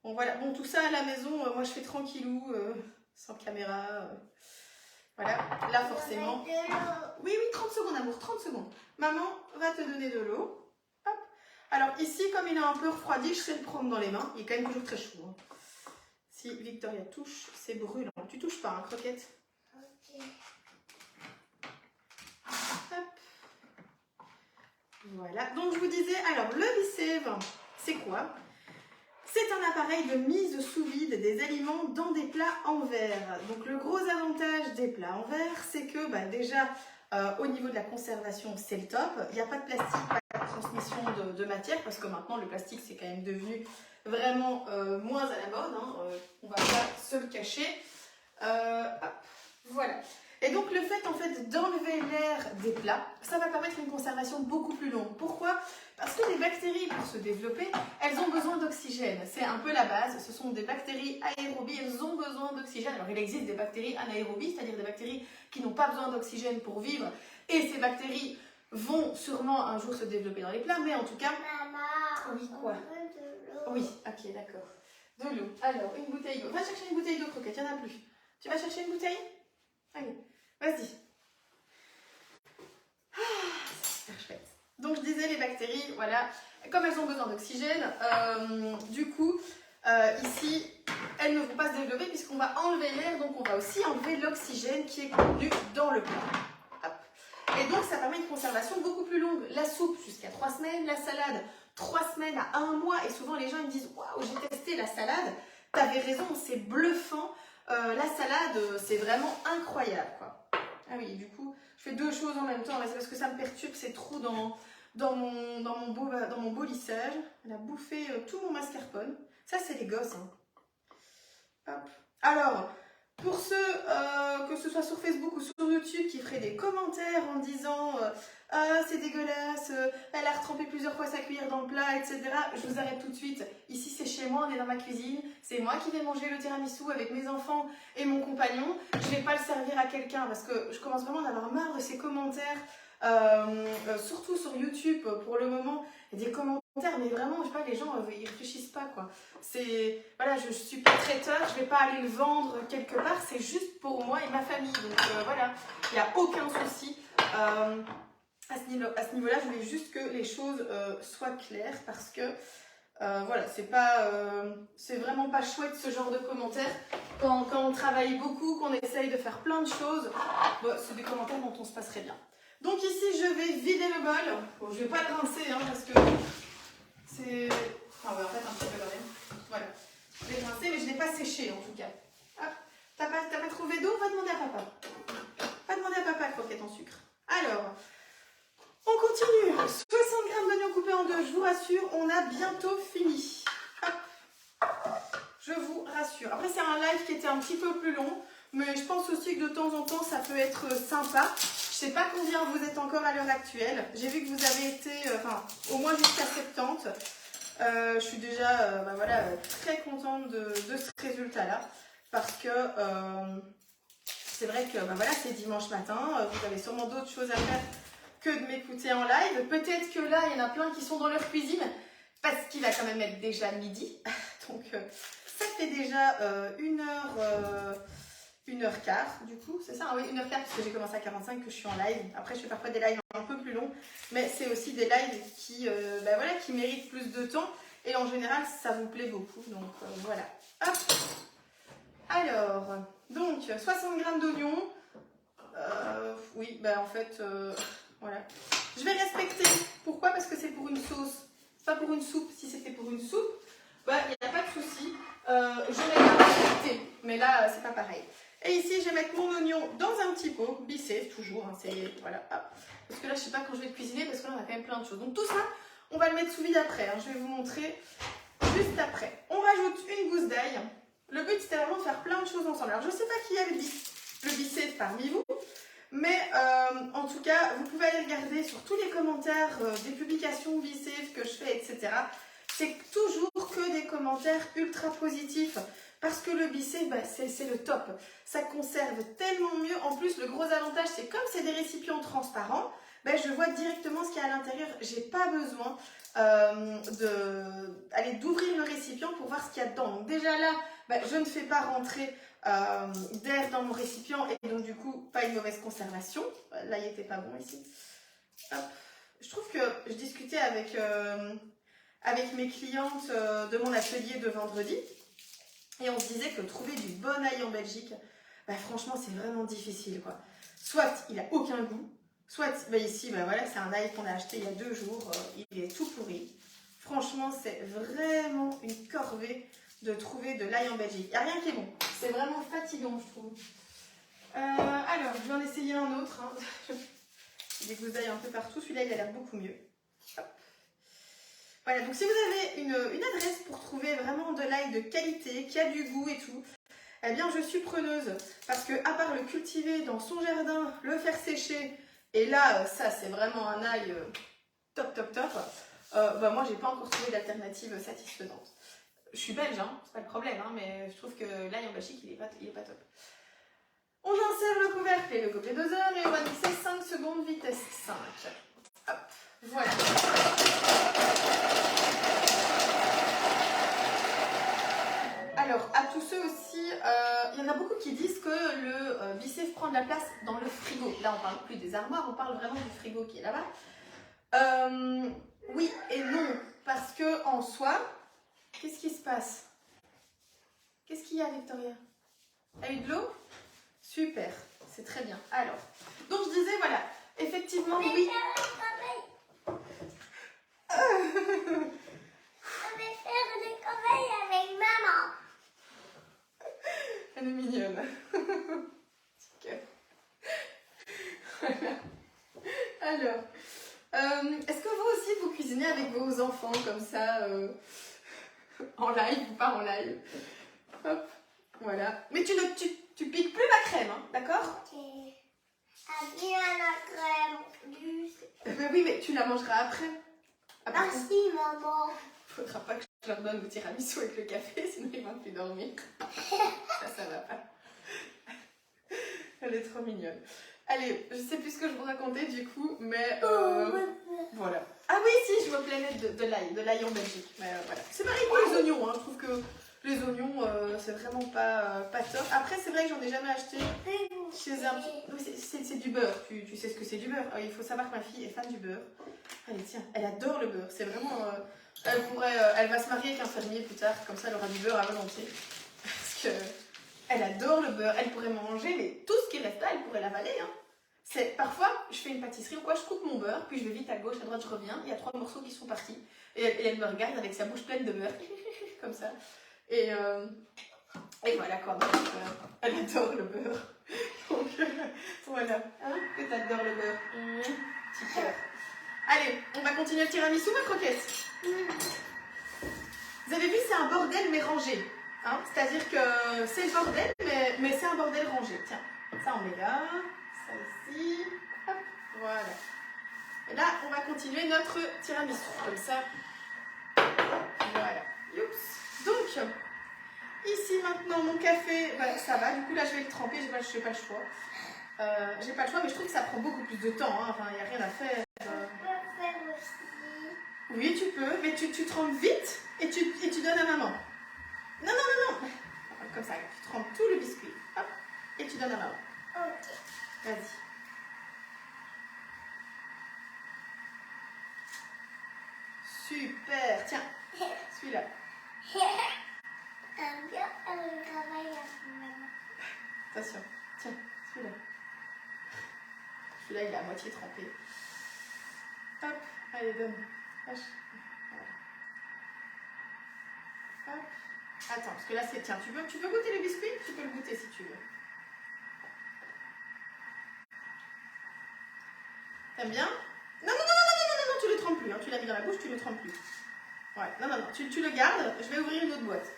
Bon, voilà. Bon, tout ça à la maison, moi, je fais tranquillou, sans caméra. Voilà, là forcément. Oui, 30 secondes, amour, 30 secondes. Maman va te donner de l'eau. Hop. Alors ici, comme il est un peu refroidi, je sais le prendre dans les mains. Il est quand même toujours très chaud. Hein. Si Victoria touche, c'est brûlant. Tu touches pas, hein, croquette. Ok. Hop. Voilà, donc je vous disais, alors le Bicève, c'est quoi? C'est un appareil de mise sous vide des aliments dans des plats en verre. Donc le gros avantage des plats en verre, c'est que déjà au niveau de la conservation, c'est le top. Il n'y a pas de plastique, pas de transmission de matière, parce que maintenant le plastique c'est quand même devenu vraiment moins à la mode. Hein. On va pas se le cacher. Hop, voilà. Et donc le fait en fait d'enlever l'air des plats, ça va permettre une conservation beaucoup plus longue. Pourquoi? Parce que les bactéries, pour se développer, elles ont besoin d'oxygène. C'est un peu la base. Ce sont des bactéries aérobies, elles ont besoin d'oxygène. Alors il existe des bactéries anaérobies, c'est-à-dire des bactéries qui n'ont pas besoin d'oxygène pour vivre. Et ces bactéries vont sûrement un jour se développer dans les plats, mais en tout cas... Maman, Oui, quoi? on veut de l'eau. Oui, ok, d'accord. De l'eau. Alors, une bouteille d'eau. Va chercher une bouteille d'eau, croquette, il n'y en a plus. Tu vas chercher une bouteille? Allez, vas-y. C'est super chouette. Donc, je disais, les bactéries, voilà, comme elles ont besoin d'oxygène, du coup, ici, elles ne vont pas se développer puisqu'on va enlever l'air, donc on va aussi enlever l'oxygène qui est contenu dans le plat. Hop. Et donc, ça permet une conservation beaucoup plus longue. La soupe, jusqu'à 3 semaines, la salade, 3 semaines à 1 mois. Et souvent, les gens ils me disent, waouh, j'ai testé la salade, t'avais raison, c'est bluffant. La salade, c'est vraiment incroyable, quoi. Ah oui, du coup, je fais deux choses en même temps, mais c'est parce que ça me perturbe ces trous dans mon beau lissage. Elle a bouffé tout mon mascarpone. Ça, c'est les gosses. Hein. Hop. Alors, pour ceux, que ce soit sur Facebook ou sur YouTube, qui feraient des commentaires en disant ah, c'est dégueulasse, elle a retrempé plusieurs fois sa cuillère dans le plat, etc. Je vous arrête tout de suite. Ici, c'est chez moi, on est dans ma cuisine. C'est moi qui vais manger le tiramisu avec mes enfants et mon compagnon. Je ne vais pas le servir à quelqu'un parce que je commence vraiment à avoir marre de ces commentaires. Surtout sur YouTube pour le moment, il y a des commentaires, mais vraiment, je sais pas, les gens ils réfléchissent pas, quoi. C'est, voilà, je suis pas traiteur, je vais pas aller le vendre quelque part, c'est juste pour moi et ma famille. Donc voilà, il n'y a aucun souci. À ce niveau-là, je voulais juste que les choses soient claires parce que voilà, c'est vraiment pas chouette ce genre de commentaires. Quand on travaille beaucoup, qu'on essaye de faire plein de choses, c'est des commentaires dont on se passerait bien. Donc ici, je vais vider le bol. Bon, je ne vais pas le rincer hein, parce que c'est... Enfin, ouais, en fait, un petit peu quand même. Voilà. Je vais le rincer, mais je ne l'ai pas séché en tout cas. Hop. T'as pas trouvé d'eau? Va demander à papa. Va demander à papa, croquette en sucre. Alors, on continue. 60 g d'oignons coupés en deux. Je vous rassure, on a bientôt fini. Hop. Je vous rassure. Après, c'est un live qui était un petit peu plus long, mais je pense aussi que de temps en temps, ça peut être sympa. Je ne sais pas combien vous êtes encore à l'heure actuelle. J'ai vu que vous avez été, au moins jusqu'à 70. Je suis déjà voilà, très contente de ce résultat-là. Parce que c'est vrai que voilà, c'est dimanche matin. Vous avez sûrement d'autres choses à faire que de m'écouter en live. Peut-être que là, il y en a plein qui sont dans leur cuisine. Parce qu'il va quand même être déjà midi. Donc, ça fait déjà 1h15 du coup, c'est ça, oui, 1h15 parce que j'ai commencé à 45 que je suis en live. Après, je fais parfois des lives un peu plus longs, mais c'est aussi des lives qui, voilà, qui méritent plus de temps et en général, ça vous plaît beaucoup. Donc voilà. Hop. Alors, donc 60 g d'oignons. Oui, en fait, voilà. Je vais respecter. Pourquoi? Parce que c'est pour une sauce, pas pour une soupe. Si c'était pour une soupe, il n'y a pas de souci. J'aurais bien respecté, mais là, c'est pas pareil. Et ici, je vais mettre mon oignon dans un petit pot, bissé, toujours, hein, c'est, voilà, hop. Parce que là, je sais pas quand je vais le cuisiner, parce que là, on a quand même plein de choses. Donc tout ça, on va le mettre sous vide après, hein. Je vais vous montrer juste après. On rajoute une gousse d'ail. Le but, c'était vraiment de faire plein de choses ensemble. Alors, je sais pas qui a le bissé parmi vous, Mais en tout cas, vous pouvez aller regarder sur tous les commentaires des publications B-Safe que je fais, etc. C'est toujours que des commentaires ultra positifs. Parce que le B-Safe, bah, c'est le top. Ça conserve tellement mieux. En plus, le gros avantage, c'est comme c'est des récipients transparents, bah, je vois directement ce qu'il y a à l'intérieur. J'ai pas besoin d'ouvrir le récipient pour voir ce qu'il y a dedans. Donc déjà là, bah, je ne fais pas rentrer d'air dans mon récipient et donc du coup, pas une mauvaise conservation. Là, il n'était pas bon ici. Hop. Je trouve que je discutais avec mes clientes de mon atelier de vendredi. Et on se disait que trouver du bon ail en Belgique, bah franchement, c'est vraiment difficile, quoi. Soit il n'a aucun goût, soit bah ici, bah voilà, c'est un ail qu'on a acheté il y a 2 jours, il est tout pourri. Franchement, c'est vraiment une corvée de trouver de l'ail en Belgique. Il n'y a rien qui est bon. C'est vraiment fatigant, je trouve. Alors, je vais en essayer un autre. Hein. J'ai des gousses d'ail un peu partout. Celui-là, il a l'air beaucoup mieux. Hop. Voilà, donc si vous avez une adresse pour trouver vraiment de l'ail de qualité, qui a du goût et tout, eh bien je suis preneuse. Parce que à part le cultiver dans son jardin, le faire sécher, et là, ça c'est vraiment un ail top, bah, moi j'ai pas encore trouvé d'alternative satisfaisante. Je suis belge, hein, c'est pas le problème, hein, mais je trouve que l'ail en Belgique il est pas top. On insère le couvercle et le gobelet doseur et on va mixer 5 secondes vitesse 5. Hop, voilà. Alors, à tous ceux aussi, il y en a beaucoup qui disent que le B-Safe prend de la place dans le frigo. Là, on parle plus des armoires, on parle vraiment du frigo qui est là-bas. Oui et non, parce que en soi, qu'est-ce qui se passe? Qu'est-ce qu'il y a, Victoria? T'as eu de l'eau? Super, c'est très bien. Alors, donc je disais, voilà, effectivement, oui. On va faire des corbeilles avec maman. Elle est mignonne. Voilà. Alors, est-ce que vous aussi vous cuisinez avec vos enfants comme ça, en live ou pas en live? Hop, voilà. Mais tu piques plus la crème, hein, d'accord? Ok. Bien la crème. Mais oui, mais tu la mangeras après. Merci maman. Faudra pas que je leur donne le tiramisu avec le café, sinon ils vont plus dormir. Ça va pas. Elle est trop mignonne. Allez, je sais plus ce que je vous racontais du coup, mais voilà. Ah oui, si, je me plaignais de l'ail en Belgique. Mais voilà. C'est pareil pour les oignons, hein. Je trouve que les oignons, c'est vraiment pas top. Après, c'est vrai que j'en ai jamais acheté chez un... C'est du beurre, tu sais ce que c'est du beurre. Il faut savoir que ma fille est fan du beurre. Allez, tiens, elle adore le beurre. C'est vraiment... elle va se marier avec un fermier plus tard, comme ça elle aura du beurre à volonté. Parce que elle adore le beurre. Elle pourrait manger, mais tout ce qui reste là, elle pourrait l'avaler. Hein. Parfois, je fais une pâtisserie ou quoi, je coupe mon beurre, puis je vais vite à gauche, à droite, je reviens. Il y a 3 morceaux qui sont partis. Et elle me regarde avec sa bouche pleine de beurre. Comme ça. Et voilà quoi. Donc, elle adore le beurre. Donc voilà. Hein, que t'adores le beurre. Petit cœur. Allez, on va continuer le tiramisu, ma croquette. Vous avez vu, c'est un bordel mais rangé. Hein, c'est-à-dire que c'est le bordel, mais c'est un bordel rangé. Tiens, ça on met là, ça ici. Hop, voilà. Et là, on va continuer notre tiramisu. Comme ça. Voilà. Youps. Donc, ici maintenant, mon café, voilà, ça va. Du coup, là, je vais le tremper. J'ai pas le choix. J'ai pas le choix, mais je trouve que ça prend beaucoup plus de temps. Hein. Enfin, il n'y a rien à faire. Oui, tu peux, mais tu trempes vite et tu donnes à maman. Non. Comme ça, tu trempes tout le biscuit. Hop, et tu donnes à maman. Ok. Vas-y. Super. Tiens, celui-là. Bien faire le travail avec maman. Attention. Tiens, celui-là. Celui-là, il est à moitié trempé. Hop, allez, donne. Lâche. Voilà. Hop. Attends, parce que là, c'est... Tiens, tu veux goûter le biscuit? Tu peux le goûter si tu veux. T'aimes bien? Non, tu le trempes plus. Hein. Tu l'as mis dans la bouche, tu le trempes plus. Ouais, non, tu le gardes. Je vais ouvrir une autre boîte.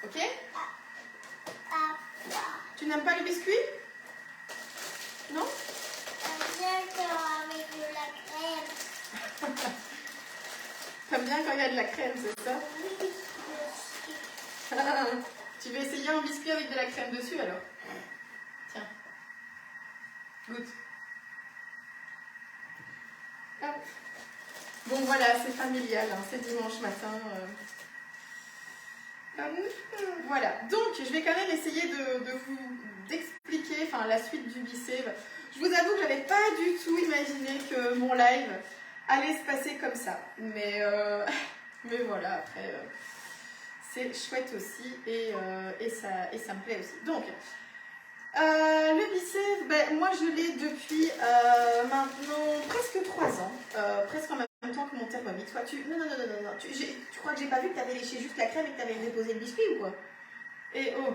Ok? Tu n'aimes pas le biscuit? Non? bien quand il y a de la crème, c'est ça? Tu veux essayer un biscuit avec de la crème dessus alors? Tiens, goûte. Hop. Bon voilà, c'est familial, hein, c'est dimanche matin. Voilà, donc je vais quand même essayer de vous expliquer la suite du lycée. Je vous avoue que j'avais pas du tout imaginé que mon live allait se passer comme ça. Mais voilà, après, c'est chouette aussi et ça me plaît aussi. Donc, le lycée, moi je l'ai depuis maintenant presque 3 ans, presque en même temps que mon thermomix. Toi, non, tu crois que j'ai pas vu que tu avais léché juste la crème et que tu avais déposé le biscuit ou quoi? Et oh,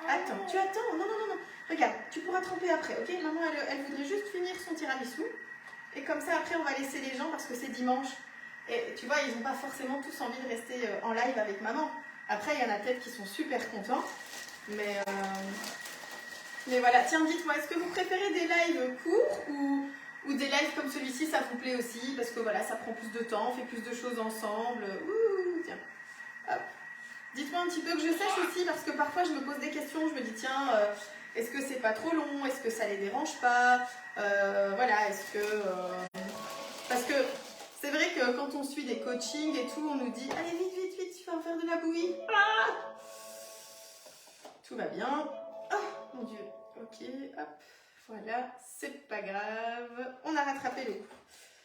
attends, tu attends, non, regarde, tu pourras tremper après, ok? Maman, elle voudrait juste finir son tiramisu, et comme ça, après, on va laisser les gens parce que c'est dimanche, et tu vois, ils n'ont pas forcément tous envie de rester en live avec maman. Après, il y en a peut-être qui sont super contents, mais voilà. Tiens, dites-moi, est-ce que vous préférez des lives courts ou des lives comme celui-ci, ça vous plaît aussi? Parce que voilà, ça prend plus de temps, on fait plus de choses ensemble. Ouh, tiens, hop. Dites-moi un petit peu que je sache aussi, parce que parfois je me pose des questions, je me dis tiens, est-ce que c'est pas trop long? Est-ce que ça les dérange pas? Voilà, est-ce que... Parce que c'est vrai que quand on suit des coachings et tout, on nous dit allez vite, tu vas en faire de la bouillie. Ah, tout va bien. Oh mon Dieu, ok, hop, voilà, c'est pas grave. On a rattrapé le coup.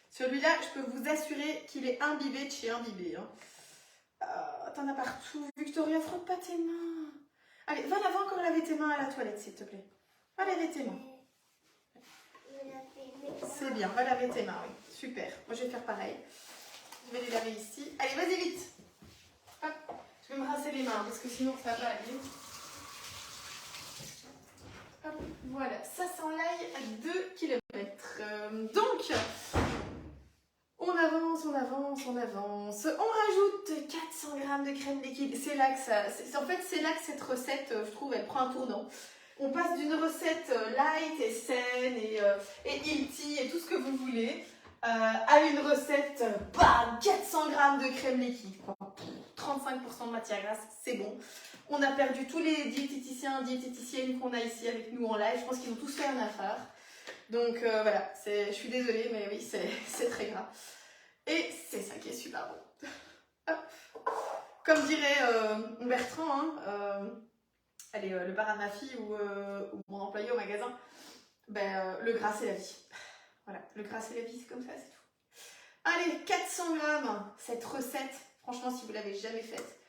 Celui-là, je peux vous assurer qu'il est imbibé de chez imbibé. Hein. T'en as partout. Victoria, frotte pas tes mains. Allez, va encore laver tes mains à la toilette, s'il te plaît. Va laver tes mains. C'est bien, va laver tes mains, oui. Super. Moi, je vais faire pareil. Je vais les laver ici. Allez, vas-y, vite. Hop. Je vais me rincer les mains, parce que sinon, ça va pas aller. Hop. Voilà, ça s'enlaye à 2 km. Donc... on avance. On rajoute 400 g de crème liquide. C'est là que ça... En fait, c'est là que cette recette, je trouve, elle prend un tournant. On passe d'une recette light et saine et healthy et tout ce que vous voulez à une recette, 400 g de crème liquide. 35% de matière grasse, c'est bon. On a perdu tous les diététiciens, diététiciennes qu'on a ici avec nous en live. Je pense qu'ils ont tous fait un affaire. Donc voilà, je suis désolée, mais oui, c'est très gras. Et c'est ça qui est super bon. Comme dirait Bertrand, allez, le parrain de ma fille ou mon employé au magasin, le gras c'est la vie. Voilà, le gras c'est la vie, c'est comme ça, c'est tout. Allez, 400 grammes, cette recette, franchement, si vous ne l'avez jamais faite,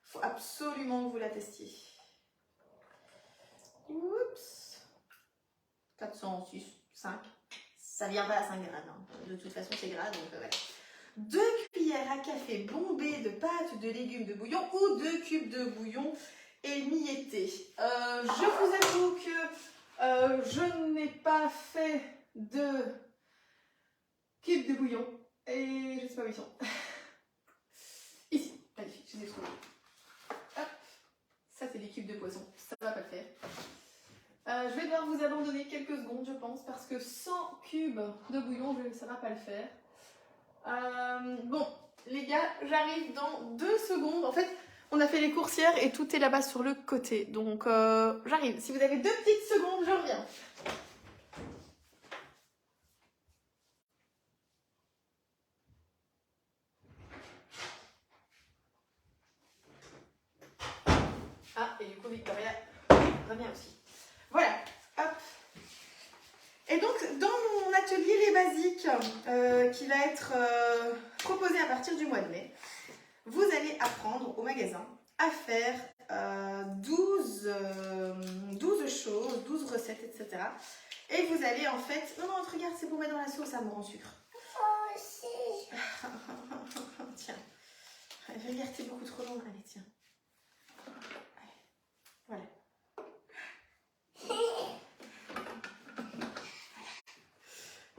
il faut absolument que vous la testiez. Oups. 406, 5. Ça vient pas à 5 grammes. Hein. De toute façon, c'est gras, donc voilà. 2 cuillères à café bombées de pâte de légumes de bouillon ou 2 cubes de bouillon émiettés. Je vous avoue que je n'ai pas fait de cubes de bouillon et je sais pas où ils sont. Ici, magnifique, je les ai trouvés. Hop, ça c'est des cubes de poisson, ça va pas le faire. Je vais devoir vous abandonner quelques secondes, je pense, parce que 100 cubes de bouillon, ça va pas le faire. Bon, les gars, j'arrive dans 2 secondes. En fait, on a fait les courses hier et tout est là-bas sur le côté. Donc, j'arrive. Si vous avez 2 petites secondes, je reviens. Ah, et du coup, Victoria revient aussi. Voilà, hop. Et donc, dans mon atelier Les Basiques, qui va être proposé à partir du mois de mai, vous allez apprendre au magasin à faire 12 choses, 12 recettes, etc. Et vous allez en fait... Non, regarde, c'est pour mettre dans la sauce à mon sucre. Oh, si. Tiens. Regarde, c'est beaucoup trop long. Allez, tiens. Allez. Voilà.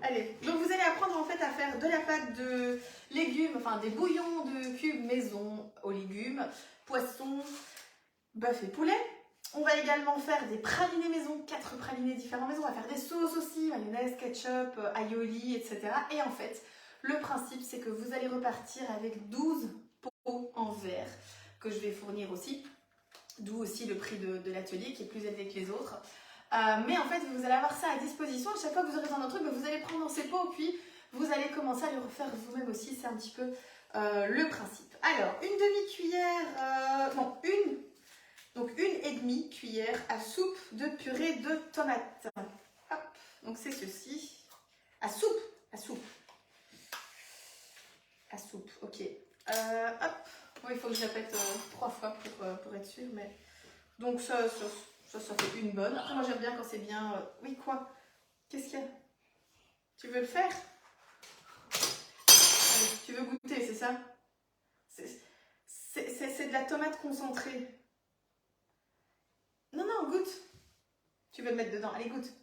Allez, donc vous allez apprendre en fait à faire de la pâte de légumes, enfin des bouillons de cubes maison aux légumes, poissons, bœuf et poulet. On va également faire des pralinés maison, 4 pralinés différents maison. On va faire des sauces aussi, mayonnaise, ketchup, aioli, etc. Et en fait, Le principe, c'est que vous allez repartir avec 12 pots en verre que je vais fournir aussi. D'où aussi le prix de l'atelier qui est plus élevé que les autres. Mais en fait, vous allez avoir ça à disposition. À chaque fois que vous aurez besoin d'un truc, vous allez prendre dans ces pots, puis vous allez commencer à le refaire vous-même aussi. C'est un petit peu le principe. Alors, une demi-cuillère, donc une et demie cuillère à soupe de purée de tomates. Hop, donc c'est ceci. À soupe, à soupe. À soupe, ok. Hop, bon, il faut que je répète 3 fois pour être sûre, mais... Donc ça fait une bonne. Après, moi j'aime bien quand c'est bien... Oui, quoi? Qu'est-ce qu'il y a? Tu veux le faire? Allez, tu veux goûter, c'est ça? C'est de la tomate concentrée. Non, non, goûte. Tu veux le mettre dedans. Allez, goûte.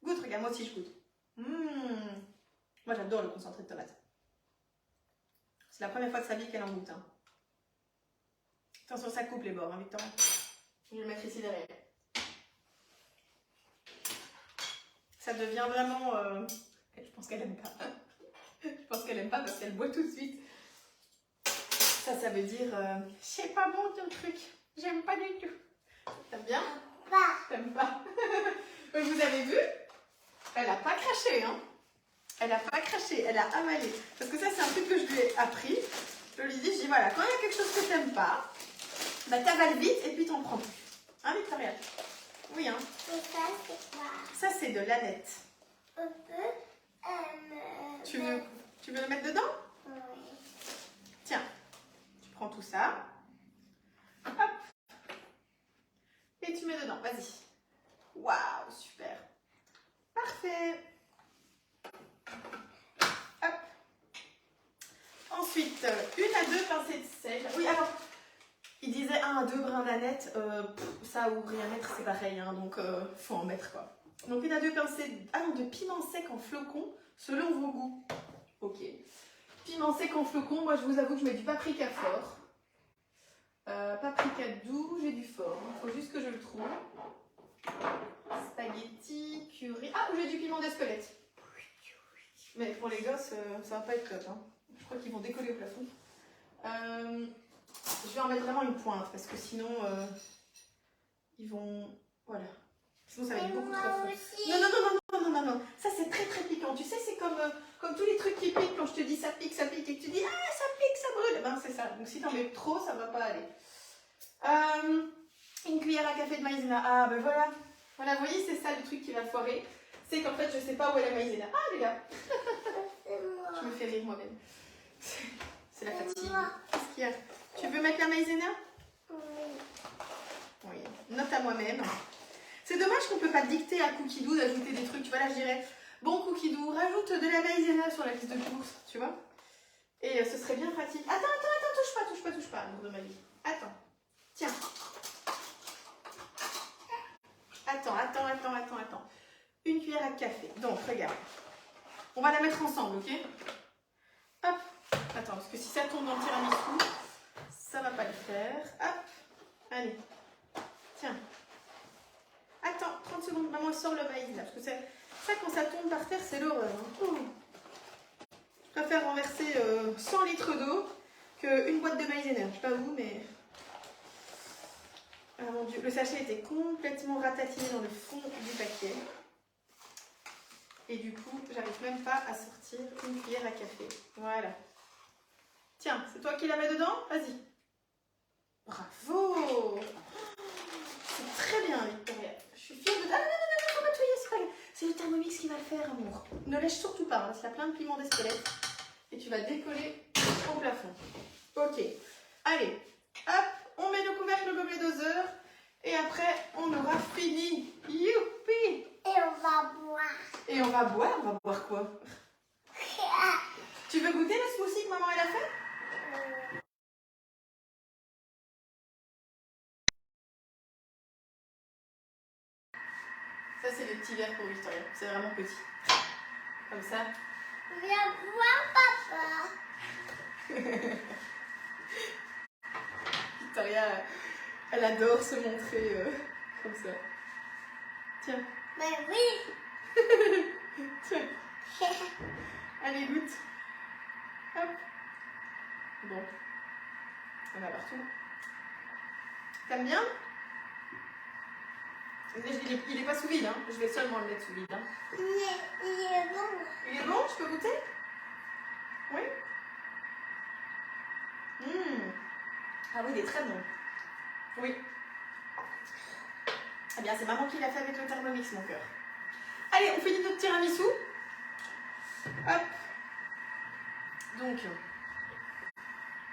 Goûte, regarde, moi aussi je goûte. Moi j'adore le concentré de tomate. C'est la première fois de sa vie qu'elle en goûte. Hein. Attention, ça coupe les bords, hein, Victoria. Je vais le mettre ici derrière. Ça devient vraiment... Je pense qu'elle aime pas. Je pense qu'elle aime pas parce qu'elle boit tout de suite. Ça veut dire... c'est pas bon ton truc. J'aime pas du tout. T'aimes bien? Pas. T'aimes pas? Vous avez vu? Elle a pas craché, hein? Elle a pas craché, elle a avalé. Parce que ça, c'est un truc que je lui ai appris. Je lui dis, voilà, quand il y a quelque chose que t'aimes pas, bah t'avales vite et puis t'en prends plus. Hein, Victoria? Oui, hein? Et ça, c'est quoi? Ça, c'est de l'aneth. On peut... Tu veux le mettre dedans? Oui. Tiens, tu prends tout ça. Hop. Et tu mets dedans, vas-y. Waouh, super. Parfait. Hop. Ensuite, 1 à 2 pincées de sel. Oui, alors, il disait 1 à 2 brins d'aneth. Ça ou rien mettre, c'est pareil. Hein, donc, faut en mettre quoi. Donc, 1 à 2 pincées de piment sec en flocons, selon vos goûts. Ok. Piment sec en flocons, moi je vous avoue que je mets du paprika fort. Paprika doux, j'ai du fort. Il faut juste que je le trouve. Spaghetti, curry. Ah, j'ai du piment d'Espelette. Mais pour les gosses, ça va pas être top. Hein. Je crois qu'ils vont décoller au plafond. Je vais en mettre vraiment une pointe parce que sinon, ils vont... Voilà. Sinon, ça va être beaucoup trop fort. Non, non, non, non, non, non, non. Ça, c'est très, très piquant. Tu sais, c'est comme tous les trucs qui piquent quand je te dis ça pique, et que tu dis ah, ça pique, ça brûle. Eh ben, c'est ça. Donc, si t'en mets trop, ça va pas aller. Une cuillère à café de maïzena. Ah, ben voilà. Voilà, vous voyez, c'est ça le truc qui va foirer. C'est qu'en fait, je sais pas où est la maïzena. Ah, elle est là. Je me fais rire moi-même. C'est la fatigue. Qu'est-ce qu'il y a? Tu veux mettre la maïzena? Oui. Oui. Note à moi-même. C'est dommage qu'on ne peut pas dicter à Cookie Doo d'ajouter des trucs. Tu vois, là, je dirais, bon, Cookie Doo, rajoute de la maïzena sur la liste de courses, tu vois. Et ce serait bien pratique. Attends, touche pas, amour de ma vie. Attends. Tiens. Attends. Une cuillère à café. Donc, regarde. On va la mettre ensemble, ok? Hop. Attends, parce que si ça tombe dans le tiramisu, ça va pas le faire. Hop. Allez. Tiens. Attends, 30 secondes. Maman sort le maïs là. Parce que ça, quand ça tombe par terre, c'est l'horreur. Hein. Je préfère renverser 100 litres d'eau qu'une boîte de maïzena. Je sais pas vous, mais... Ah mon Dieu, le sachet était complètement ratatiné dans le fond du paquet. Et du coup, j'arrive même pas à sortir une cuillère à café. Voilà. Tiens, c'est toi qui la mets dedans? Vas-y. Bravo! C'est très bien, Victoria. Je suis fière de... Ah non, faut pas touiller, c'est pas grave. C'est le Thermomix qui va le faire, amour. Ne lèche surtout pas, parce qu'il y a plein de piments d'Espelette. Et tu vas décoller au plafond. Ok. Allez, hop, on met le couvercle, le gobelet doseur. Et après, on aura fini. Youpi! Et on va boire. Et on va boire quoi? Tu veux goûter le smoothie que maman elle a fait? Ça, c'est les petits verres pour Victoria. C'est vraiment petit. Comme ça. Viens voir papa. Victoria, elle adore se montrer comme ça. Tiens. Mais oui. Tiens. Allez, goûte. Hop. Bon. On a partout. T'aimes bien? Il est pas sous vide, hein. Je vais seulement le mettre sous vide. Hein. Il est bon. Il est bon? Je peux goûter? Oui? Ah oui, il est très bon. Oui. Eh bien, c'est maman qui l'a fait avec le Thermomix, mon cœur. Allez, on finit notre tiramisu. Hop. Donc,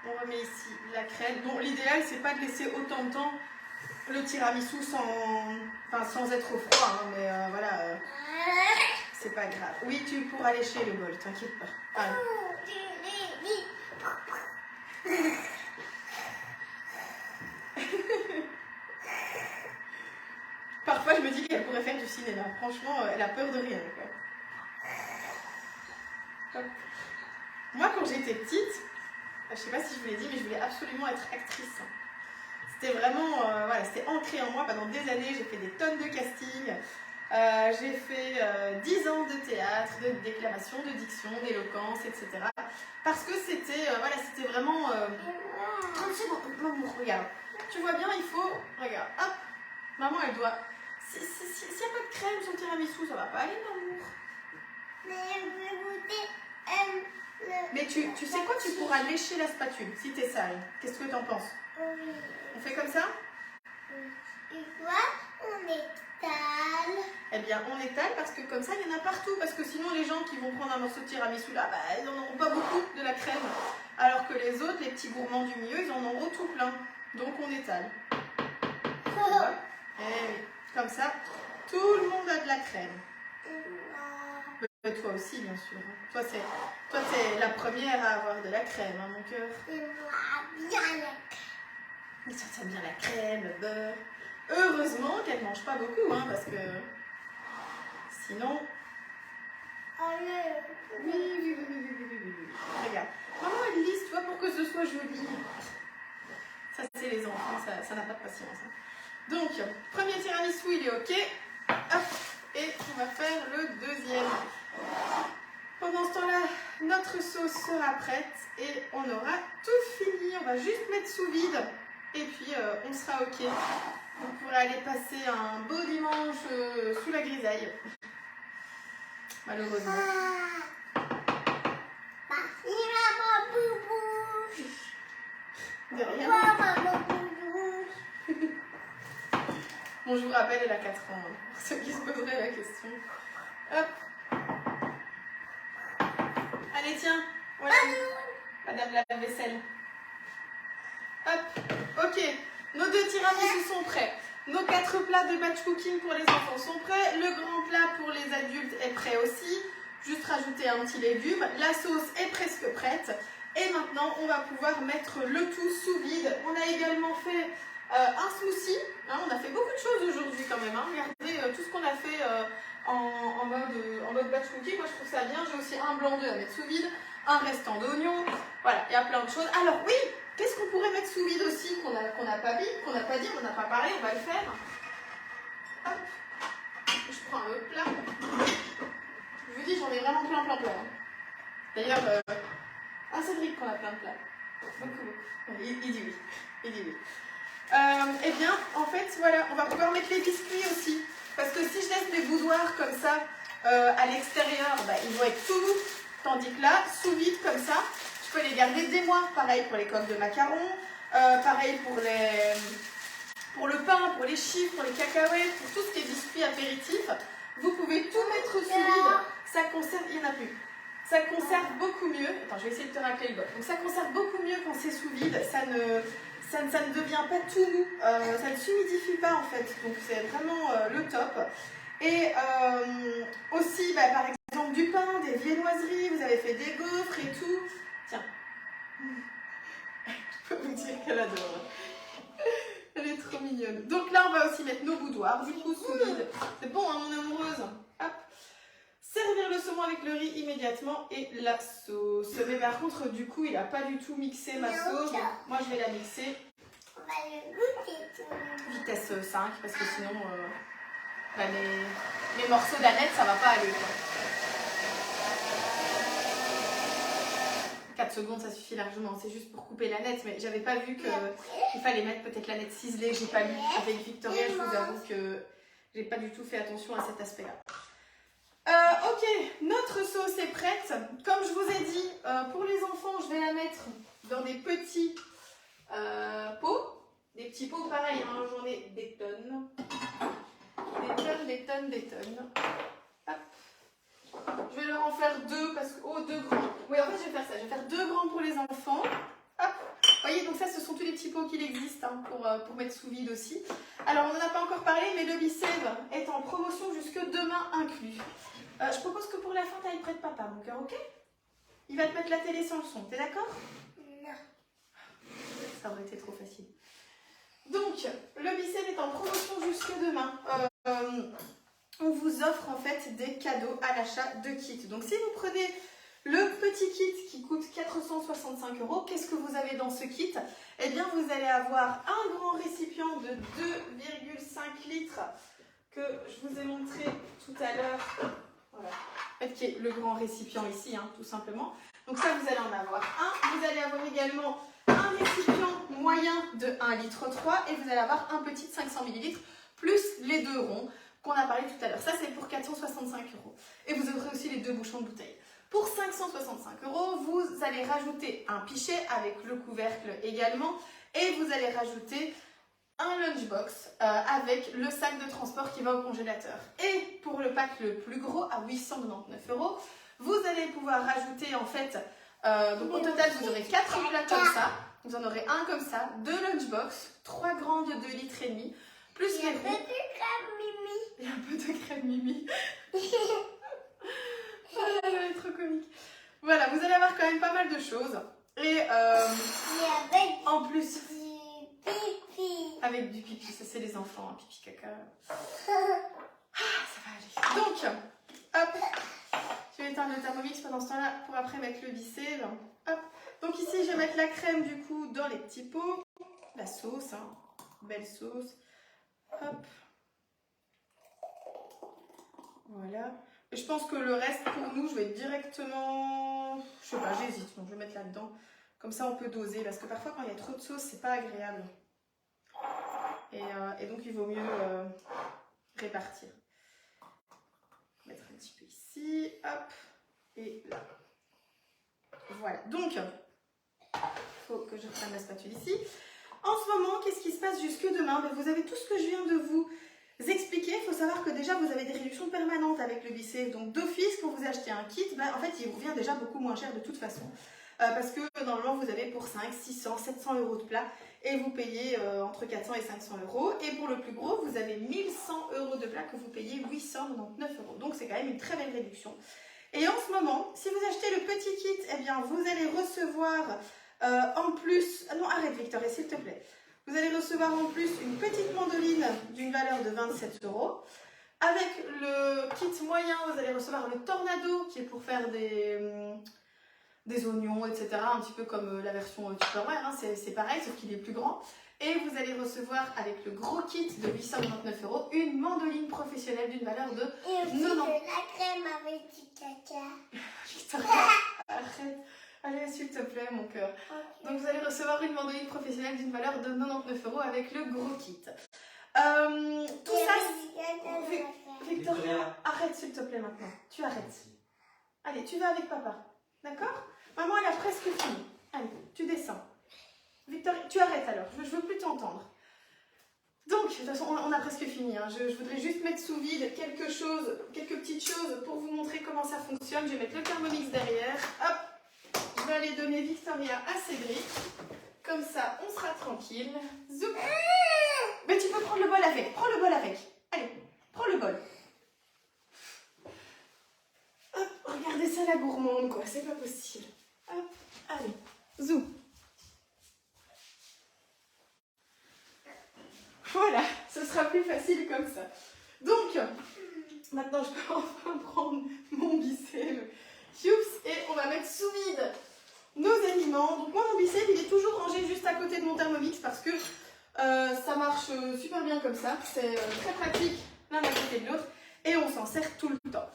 on remet ici la crème. Bon, l'idéal, c'est pas de laisser autant de temps le tiramisu sans être au froid, hein, mais voilà, c'est pas grave. Oui, tu pourras lécher le bol, t'inquiète pas. Allez. Parfois, je me dis qu'elle pourrait faire du cinéma. Franchement, elle a peur de rien, quoi. Hop. Moi, quand j'étais petite, je sais pas si je vous l'ai dit, mais je voulais absolument être actrice. C'était vraiment, voilà, c'était ancré en moi. Pendant des années, j'ai fait des tonnes de castings. J'ai fait 10 ans de théâtre, de déclamation, de diction, d'éloquence, etc. Parce que c'était voilà, c'était vraiment... 30 secondes, maman, regarde. Tu vois bien, il faut... Regarde, hop. Maman, elle doit... S'il n'y a pas de crème sur le tiramisu, ça va pas aller, maman. Mais je vais goûter Mais tu sais quoi, tu pourras lécher la spatule si t'es sale. Qu'est-ce que t'en penses? Oui. On fait comme ça? Et quoi? On étale. Eh bien, on étale parce que comme ça, il y en a partout. Parce que sinon, les gens qui vont prendre un morceau de tiramisu là, bah, ils n'en auront pas beaucoup de la crème. Alors que les autres, les petits gourmands du milieu, ils en auront tout plein. Donc, on étale. Voilà. Et oui, comme ça, tout le monde a de la crème. Toi aussi, bien sûr. Toi, t'es la première à avoir de la crème, hein, mon cœur. Et moi, bien la crème. Mais toi, t'aimes bien la crème, le beurre. Heureusement qu'elle ne mange pas beaucoup, hein, parce que sinon... Allez. Oui. Regarde. Maman, elle lisse, tu vois, pour que ce soit joli. Ça, c'est les enfants, ça n'a pas de patience. Hein. Donc, premier tiramisu, il est OK. Hop, et on va faire le deuxième. Pendant ce temps-là, notre sauce sera prête et on aura tout fini. On va juste mettre sous vide et puis on sera OK. On pourrait aller passer un beau dimanche sous la grisaille. Malheureusement. Merci, maman boubou. De rien. Maman boubou. Bon, je vous rappelle, elle a 4 ans. Hein, pour ceux qui se poseraient la question. Hop. Allez, tiens. Voilà. Madame la vaisselle. Hop. OK. Nos 2 tiramisus sont prêts. Nos 4 plats de batch cooking pour les enfants sont prêts. Le grand plat pour les adultes est prêt aussi. Juste rajouter un petit légume. La sauce est presque prête. Et maintenant, on va pouvoir mettre le tout sous vide. On a également fait un smoothie. Hein, on a fait beaucoup de choses aujourd'hui quand même. Hein. Regardez tout ce qu'on a fait en mode batch cooking. Moi, je trouve ça bien. J'ai aussi un blanc d'œuf à mettre sous vide. Un restant d'oignon. Voilà, il y a plein de choses. Alors oui, qu'est-ce qu'on pourrait mettre sous vide aussi qu'on n'a pas dit, on n'a pas parlé, on va le faire. Hop. Je prends un autre plat. Je vous dis, j'en ai vraiment plein. D'ailleurs, Cédric qu'on a plein de plats. Beaucoup. Il dit oui. Il dit oui. Eh bien, en fait, voilà, on va pouvoir mettre les biscuits aussi. Parce que si je laisse mes boudoirs comme ça à l'extérieur, bah, ils vont être tout doux. Tandis que là, sous vide comme ça, je peux les garder des mois. Pareil pour les coques de macarons, pareil pour le pain, pour les chiffres, pour les cacahuètes, pour tout ce qui est biscuits apéritifs. Vous pouvez tout mettre sous vide. Ça conserve, il n'y en a plus. Ça conserve beaucoup mieux. Attends, je vais essayer de te racler le bol. Donc ça conserve beaucoup mieux quand c'est sous vide. Ça ne devient pas tout mou. Ça ne s'humidifie pas en fait. Donc c'est vraiment le top. Et aussi, bah, par exemple, du pain, des viennoiseries. Vous avez fait des gaufres et tout. Tiens. Je peux vous dire qu'elle adore. Elle est trop mignonne. Donc là, on va aussi mettre nos boudoirs, du coup, sous vide. C'est bon, hein, mon amoureuse. Hop. Servir le saumon avec le riz immédiatement et la sauce. Mais par contre, du coup, il n'a pas du tout mixé ma sauce. Donc, moi, je vais la mixer. On va le goûter tout. Vitesse 5, parce que sinon, bah, les morceaux d'Annette, ça va pas aller. Quoi. 4 secondes, ça suffit largement. C'est juste pour couper la nette, mais j'avais pas vu qu'il fallait mettre peut-être la nette ciselée. J'ai pas lu avec Victoria, je vous avoue que j'ai pas du tout fait attention à cet aspect-là. Ok, notre sauce est prête. Comme je vous ai dit, pour les enfants, je vais la mettre dans des petits pots. Des petits pots pareil, hein, j'en ai des tonnes. Des tonnes. Hop. Je vais leur en faire 2 parce que... Oh, 2 grands. Oui, en fait, je vais faire ça. Je vais faire 2 grands pour les enfants. Hop. Vous voyez, donc ça, ce sont tous les petits pots qu'il existe hein, pour mettre sous vide aussi. Alors, on n'en a pas encore parlé, mais le Bicève est en promotion jusque demain inclus. Je propose que pour la fin, tu ailles près de papa, mon cœur, ok? Il va te mettre la télé sans le son, t'es d'accord? Non. Ça aurait été trop facile. Donc, le Bicève est en promotion jusque demain. On vous offre en fait des cadeaux à l'achat de kits. Donc, si vous prenez le petit kit qui coûte 465 €, qu'est-ce que vous avez dans ce kit? Eh bien, vous allez avoir un grand récipient de 2,5 litres que je vous ai montré tout à l'heure. Voilà. En fait, qui est le grand récipient ici, hein, tout simplement. Donc ça, vous allez en avoir un. Vous allez avoir également un récipient moyen de 1,3 litre et vous allez avoir un petit de 500 ml plus les 2 ronds qu'on a parlé tout à l'heure. Ça, c'est pour 465 €. Et vous aurez aussi les 2 bouchons de bouteille. Pour 565 €, vous allez rajouter un pichet avec le couvercle également et vous allez rajouter un lunchbox avec le sac de transport qui va au congélateur. Et pour le pack le plus gros, à 899 €, vous allez pouvoir rajouter en fait, donc au total vous aurez 4 plats comme ça, vous en aurez un comme ça, 2 lunchbox, 3 grands de 2,5 litres, plus les ronds. Il y a un peu de crème mimi. Oh là là, elle est trop comique. Voilà, vous allez avoir quand même pas mal de choses. Et en plus... Avec du pipi, ça c'est les enfants, hein, pipi caca. Ah, ça va aller. Donc, hop, je vais éteindre le Thermomix pendant ce temps-là pour après mettre le Bicève. Hop. Donc ici, je vais mettre la crème du coup dans les petits pots. La sauce, hein, belle sauce. Hop. Voilà. Et je pense que le reste pour nous, je vais directement... Je sais pas, j'hésite. Donc je vais mettre là-dedans. Comme ça, on peut doser. Parce que parfois, quand il y a trop de sauce, c'est pas agréable. Et donc, il vaut mieux répartir. Mettre un petit peu ici, hop, et là. Voilà, donc, il faut que je reprenne la spatule ici. En ce moment, qu'est-ce qui se passe jusque demain? Ben, vous avez tout ce que je viens de vous expliquer. Il faut savoir que déjà, vous avez des réductions permanentes avec le Bicève. Donc, d'office, quand vous achetez un kit, ben, en fait, il vous revient déjà beaucoup moins cher de toute façon. Parce que normalement, vous avez pour 5, 600, 700 € de plat. Et vous payez entre 400 et 500 €. Et pour le plus gros, vous avez 1100 € de plat que vous payez 899 €. Donc c'est quand même une très belle réduction. Et en ce moment, si vous achetez le petit kit, eh bien vous allez recevoir en plus... Ah non, arrête Victoria, s'il te plaît. Vous allez recevoir en plus une petite mandoline d'une valeur de 27 €. Avec le kit moyen, vous allez recevoir le Tornado qui est pour faire des oignons, etc. Un petit peu comme la version Tupperware, hein, c'est pareil, sauf qu'il est plus grand. Et vous allez recevoir avec le gros kit de 899 € une mandoline professionnelle d'une valeur de 90. Et aussi de la crème avec du caca. Victoria, arrête. Allez, s'il te plaît, mon cœur. Okay. Donc vous allez recevoir une mandoline professionnelle d'une valeur de 99 € avec le gros kit. Tout ça... Victoria, arrête s'il te plaît maintenant. Tu arrêtes. Allez, tu vas avec papa. D'accord? Maman, elle a presque fini. Allez, tu descends. Victoria, tu arrêtes alors. Je ne veux plus t'entendre. Donc, de toute façon, on a presque fini. Hein. Je voudrais juste mettre sous vide quelques petites choses pour vous montrer comment ça fonctionne. Je vais mettre le Thermomix derrière. Hop, je vais aller donner Victoria à Cédric. Comme ça, on sera tranquille. Zoup. Mais tu peux prendre le bol avec. Prends le bol avec. Allez, prends le bol. Hop, regardez ça la gourmande quoi, c'est pas possible. Hop, allez, zou. Voilà, ce sera plus facile comme ça. Donc, maintenant je peux enfin prendre mon Bicève. Youps, et on va mettre sous vide nos aliments. Donc moi mon Bicève il est toujours rangé juste à côté de mon Thermomix parce que ça marche super bien comme ça. C'est très pratique l'un à côté de l'autre et on s'en sert tout le temps.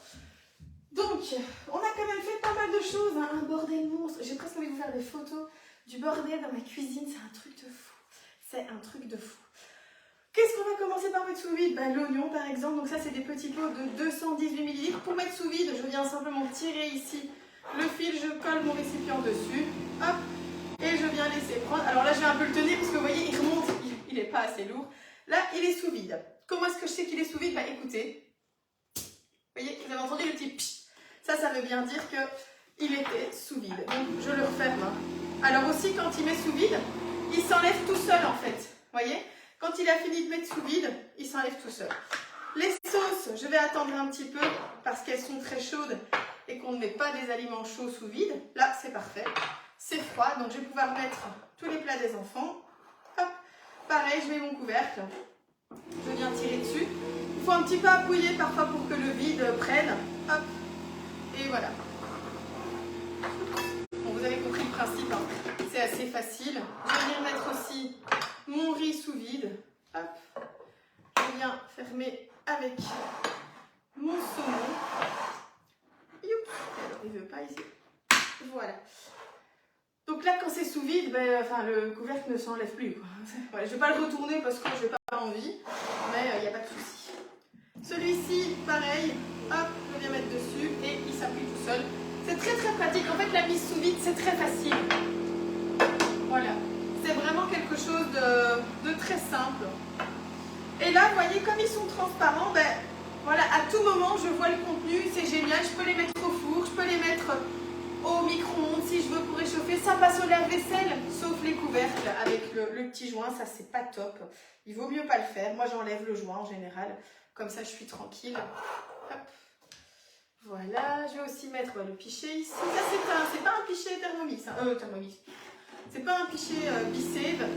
Donc, on a quand même fait pas mal de chose, hein, un bordel monstre. J'ai presque envie de vous faire des photos du bordel dans ma cuisine. C'est un truc de fou. C'est un truc de fou. Qu'est-ce qu'on va commencer par mettre sous vide? L'oignon par exemple. Donc ça, c'est des petits pots de 218 ml. Pour mettre sous vide, je viens simplement tirer ici le fil. Je colle mon récipient dessus. Hop. Et je viens laisser prendre. Alors là, je vais un peu le tenir parce que vous voyez, il remonte. Il n'est pas assez lourd. Là, il est sous vide. Comment est-ce que je sais qu'il est sous vide? Écoutez. Vous voyez, vous avez entendu le petit pch. Ça veut bien dire qu'il était sous vide. Donc, je le referme. Alors aussi, quand il met sous vide, il s'enlève tout seul en fait. Vous voyez? Quand il a fini de mettre sous vide, il s'enlève tout seul. Les sauces, je vais attendre un petit peu parce qu'elles sont très chaudes et qu'on ne met pas des aliments chauds sous vide. Là, c'est parfait. C'est froid, donc je vais pouvoir mettre tous les plats des enfants. Hop. Pareil, je mets mon couvercle. Je viens tirer dessus. Il faut un petit peu appuyer parfois pour que le vide prenne. Hop. Et voilà. Bon, vous avez compris le principe, hein. C'est assez facile. Je vais venir mettre aussi mon riz sous vide. Hop. Je viens fermer avec mon saumon. Youp. Alors, il ne veut pas ici. Voilà. Donc là, quand c'est sous vide, le couvercle ne s'enlève plus, quoi. Voilà, je ne vais pas le retourner parce que je n'ai pas envie, mais il n'y a pas de souci. Celui-ci, pareil, hop, je viens mettre dessus et il s'appuie tout seul. C'est très très pratique. En fait, la mise sous vide, c'est très facile. Voilà. C'est vraiment quelque chose de très simple. Et là, vous voyez, comme ils sont transparents, voilà, à tout moment, je vois le contenu. C'est génial. Je peux les mettre au four, je peux les mettre au micro-ondes si je veux pour réchauffer. Ça passe au lave-vaisselle, sauf les couvercles avec le petit joint. Ça, c'est pas top. Il vaut mieux pas le faire. Moi, j'enlève le joint en général. Comme ça, je suis tranquille. Hop. Voilà, je vais aussi mettre le pichet ici. Ça, c'est pas un pichet Thermomix. Thermomix. C'est pas un pichet B-Save.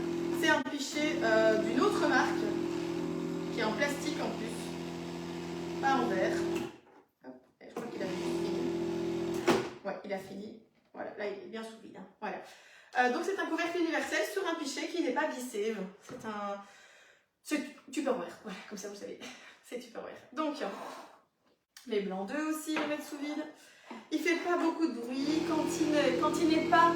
C'est un pichet d'une autre marque qui est en plastique en plus. Pas en verre. Hop. Je crois qu'il a fini. Ouais, il a fini. Voilà, là, il est bien sous vide. Hein. Voilà. Donc, c'est un couvercle universel sur un pichet qui n'est pas B-Save. C'est Tupperware. Voilà, comme ça, vous savez. C'est Tupperware. Donc, les blancs d'œufs aussi, on va mettre sous vide. Il ne fait pas beaucoup de bruit. Quand il n'est pas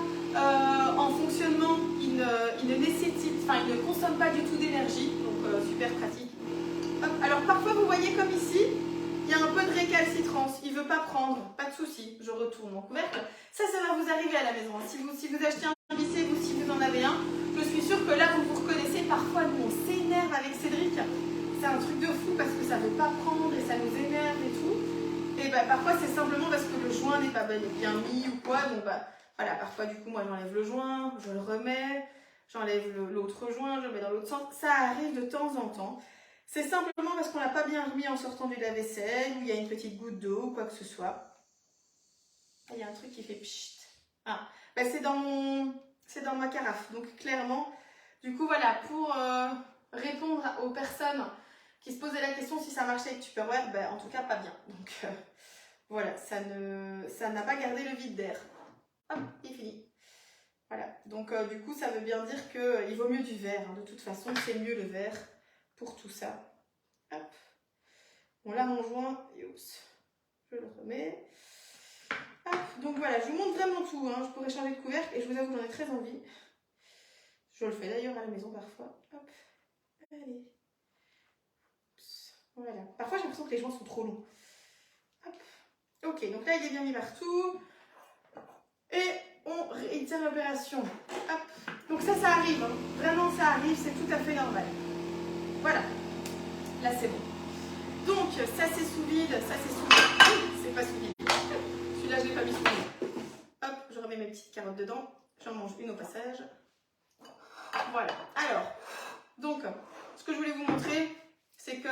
en fonctionnement, il ne consomme pas du tout d'énergie. Donc, super pratique. Hop. Alors, parfois, vous voyez comme ici, il y a un peu de récalcitrance. Il ne veut pas prendre. Pas de souci. Je retourne mon couvercle. Ça va vous arriver à la maison. Si vous achetez un lycée ou si vous en avez un, je suis sûre que là, vous reconnaissez. Parfois, nous, on s'énerve avec Cédric. C'est un truc de fou parce que ça ne veut pas prendre et ça nous énerve et tout. Et parfois c'est simplement parce que le joint n'est pas bien mis ou quoi. Donc voilà, parfois du coup moi j'enlève le joint, je le remets, j'enlève l'autre joint, je le mets dans l'autre sens. Ça arrive de temps en temps. C'est simplement parce qu'on l'a pas bien remis en sortant du lave-vaisselle ou il y a une petite goutte d'eau ou quoi que ce soit. Il y a un truc qui fait pchit. Ah, c'est dans ma carafe. Donc clairement, du coup voilà, pour répondre aux personnes qui se posaient la question si ça marchait avec Tupperware, en tout cas pas bien. Donc voilà, ça n'a pas gardé le vide d'air. Hop, il est fini. Voilà, donc du coup ça veut bien dire qu'il vaut mieux du verre. Hein. De toute façon, c'est mieux le verre pour tout ça. Hop. Bon là mon joint, oups, je le remets. Hop, donc voilà, je vous montre vraiment tout. Hein. Je pourrais changer de couvercle et je vous avoue que j'en ai très envie. Je le fais d'ailleurs à la maison parfois. Hop, allez. Voilà. Parfois, j'ai l'impression que les joints sont trop longs. Hop. Ok, donc là, il est bien mis partout. Et on réitère l'opération. Hop. Donc ça arrive. Hein. Vraiment, ça arrive. C'est tout à fait normal. Voilà. Là, c'est bon. Donc, ça, c'est sous vide. Ça, c'est sous vide. C'est pas sous vide. Celui-là, je ne l'ai pas mis sous vide. Hop, je remets mes petites carottes dedans. J'en mange une au passage. Voilà. Alors, donc, ce que je voulais vous montrer, c'est que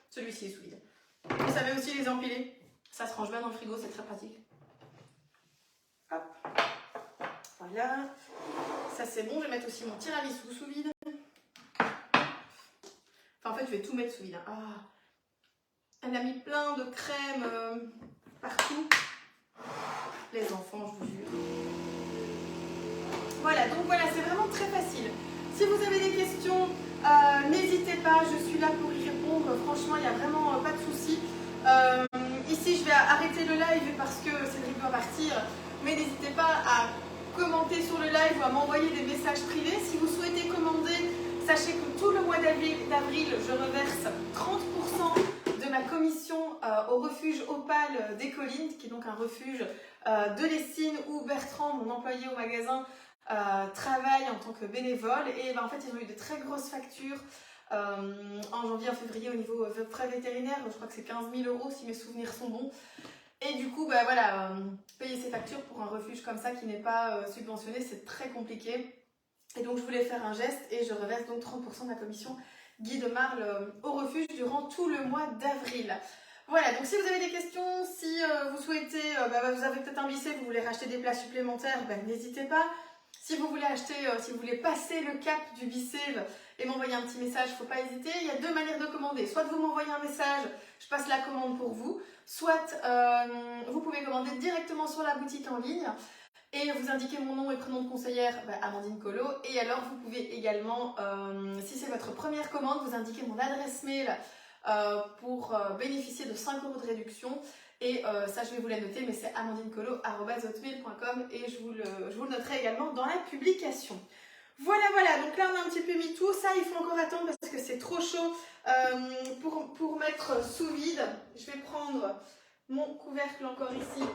celui-ci est sous vide. Vous savez aussi les empiler. Ça se range bien dans le frigo, c'est très pratique. Hop. Voilà. Ça c'est bon. Je vais mettre aussi mon tiramisu sous vide. Enfin, en fait, je vais tout mettre sous vide. Ah. Elle a mis plein de crème partout. Les enfants, je vous jure. Voilà, donc voilà, c'est vraiment très facile. Si vous avez des questions, n'hésitez pas, je suis là pour y répondre. Franchement, il n'y a vraiment pas de souci. Ici, je vais arrêter le live parce que Cédric dois partir. Mais n'hésitez pas à commenter sur le live ou à m'envoyer des messages privés. Si vous souhaitez commander, sachez que tout le mois d'avril, je reverse 30% de ma commission au refuge Opale des Collines, qui est donc un refuge de Lessines où Bertrand, mon employé au magasin, travaille en tant que bénévole. Et en fait, ils ont eu de très grosses factures en janvier, en février au niveau frais vétérinaires. Je crois que c'est 15 000 € si mes souvenirs sont bons. Et du coup, voilà, payer ses factures pour un refuge comme ça qui n'est pas subventionné, c'est très compliqué. Et donc, je voulais faire un geste et je reverse donc 30% de ma commission Guy de Marle au refuge durant tout le mois d'avril. Voilà, donc si vous avez des questions, si vous souhaitez, vous avez peut-être un BICEF, vous voulez racheter des plats supplémentaires, n'hésitez pas. Si vous voulez acheter, si vous voulez passer le cap du BICEF et m'envoyer un petit message, il ne faut pas hésiter. Il y a 2 manières de commander. Soit vous m'envoyez un message, je passe la commande pour vous. Soit vous pouvez commander directement sur la boutique en ligne et vous indiquez mon nom et prénom de conseillère, Amandine Colo. Et alors vous pouvez également, si c'est votre première commande, vous indiquez mon adresse mail pour bénéficier de 5 € de réduction. Et ça, je vais vous la noter, mais c'est amandinecolo@hotmail.com et je vous le noterai également dans la publication. Voilà, donc là on a un petit peu mis tout. Ça, il faut encore attendre parce que c'est trop chaud pour mettre sous vide. Je vais prendre mon couvercle encore ici,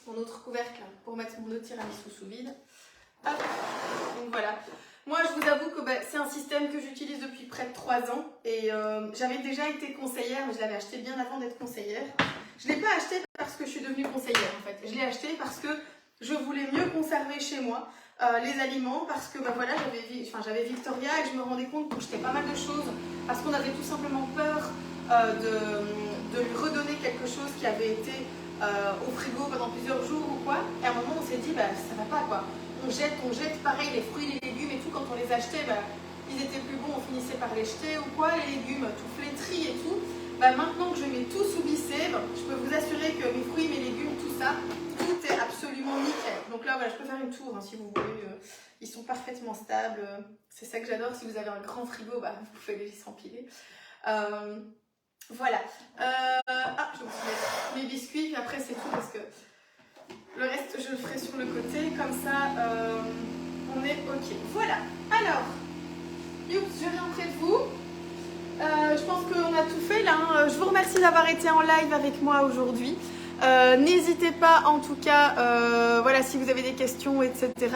mon autre couvercle pour mettre mon autre tiramisu sous vide. Hop, donc voilà. Moi, je vous avoue que c'est un système que j'utilise depuis près de 3 ans et j'avais déjà été conseillère, mais je l'avais acheté bien avant d'être conseillère. Je ne l'ai pas acheté parce que je suis devenue conseillère en fait. Je l'ai acheté parce que je voulais mieux conserver chez moi les aliments parce que voilà, j'avais Victoria et je me rendais compte que j'étais pas mal de choses parce qu'on avait tout simplement peur de lui redonner quelque chose qui avait été au frigo pendant plusieurs jours ou quoi. Et à un moment, on s'est dit, ça va pas quoi. On jette, pareil, les fruits, les légumes et tout, quand on les achetait, ils étaient plus bons, on finissait par les jeter ou quoi, les légumes tout flétris et tout. Maintenant que je mets tout sous BICEF, je peux vous assurer que mes fruits, mes légumes, tout ça, tout est absolument nickel. Donc là, voilà, je peux faire une tour si vous voulez. Ils sont parfaitement stables. C'est ça que j'adore. Si vous avez un grand frigo, vous pouvez les empiler. Voilà. Je vais aussi mettre mes biscuits, puis après c'est tout parce que le reste, je le ferai sur le côté. Comme ça, on est OK. Voilà. Alors, youps, je viens près de vous. Je pense qu'on a tout fait là. Je vous remercie d'avoir été en live avec moi aujourd'hui. N'hésitez pas en tout cas, voilà, si vous avez des questions, etc.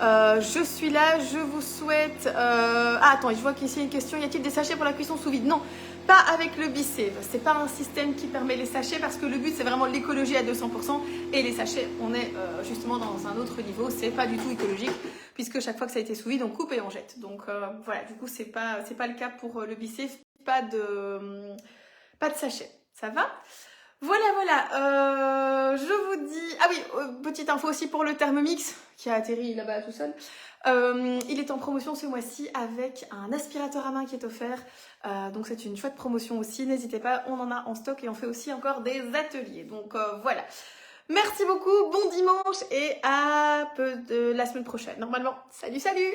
Je suis là, je vous souhaite... attends, je vois qu'ici il y a une question. Y a-t-il des sachets pour la cuisson sous vide? Non, pas avec le BICEF. C'est pas un système qui permet les sachets parce que le but c'est vraiment l'écologie à 200% et les sachets, on est justement dans un autre niveau. C'est pas du tout écologique puisque chaque fois que ça a été sous vide, on coupe et on jette. Donc voilà, du coup c'est pas le cas pour le BICEF. Pas de sachet. Ça va? Voilà, je vous dis... Ah oui, petite info aussi pour le Thermomix, qui a atterri là-bas tout seul. Il est en promotion ce mois-ci avec un aspirateur à main qui est offert. Donc c'est une chouette promotion aussi, n'hésitez pas, on en a en stock et on fait aussi encore des ateliers. Donc voilà. Merci beaucoup, bon dimanche et à la semaine prochaine. Normalement, salut!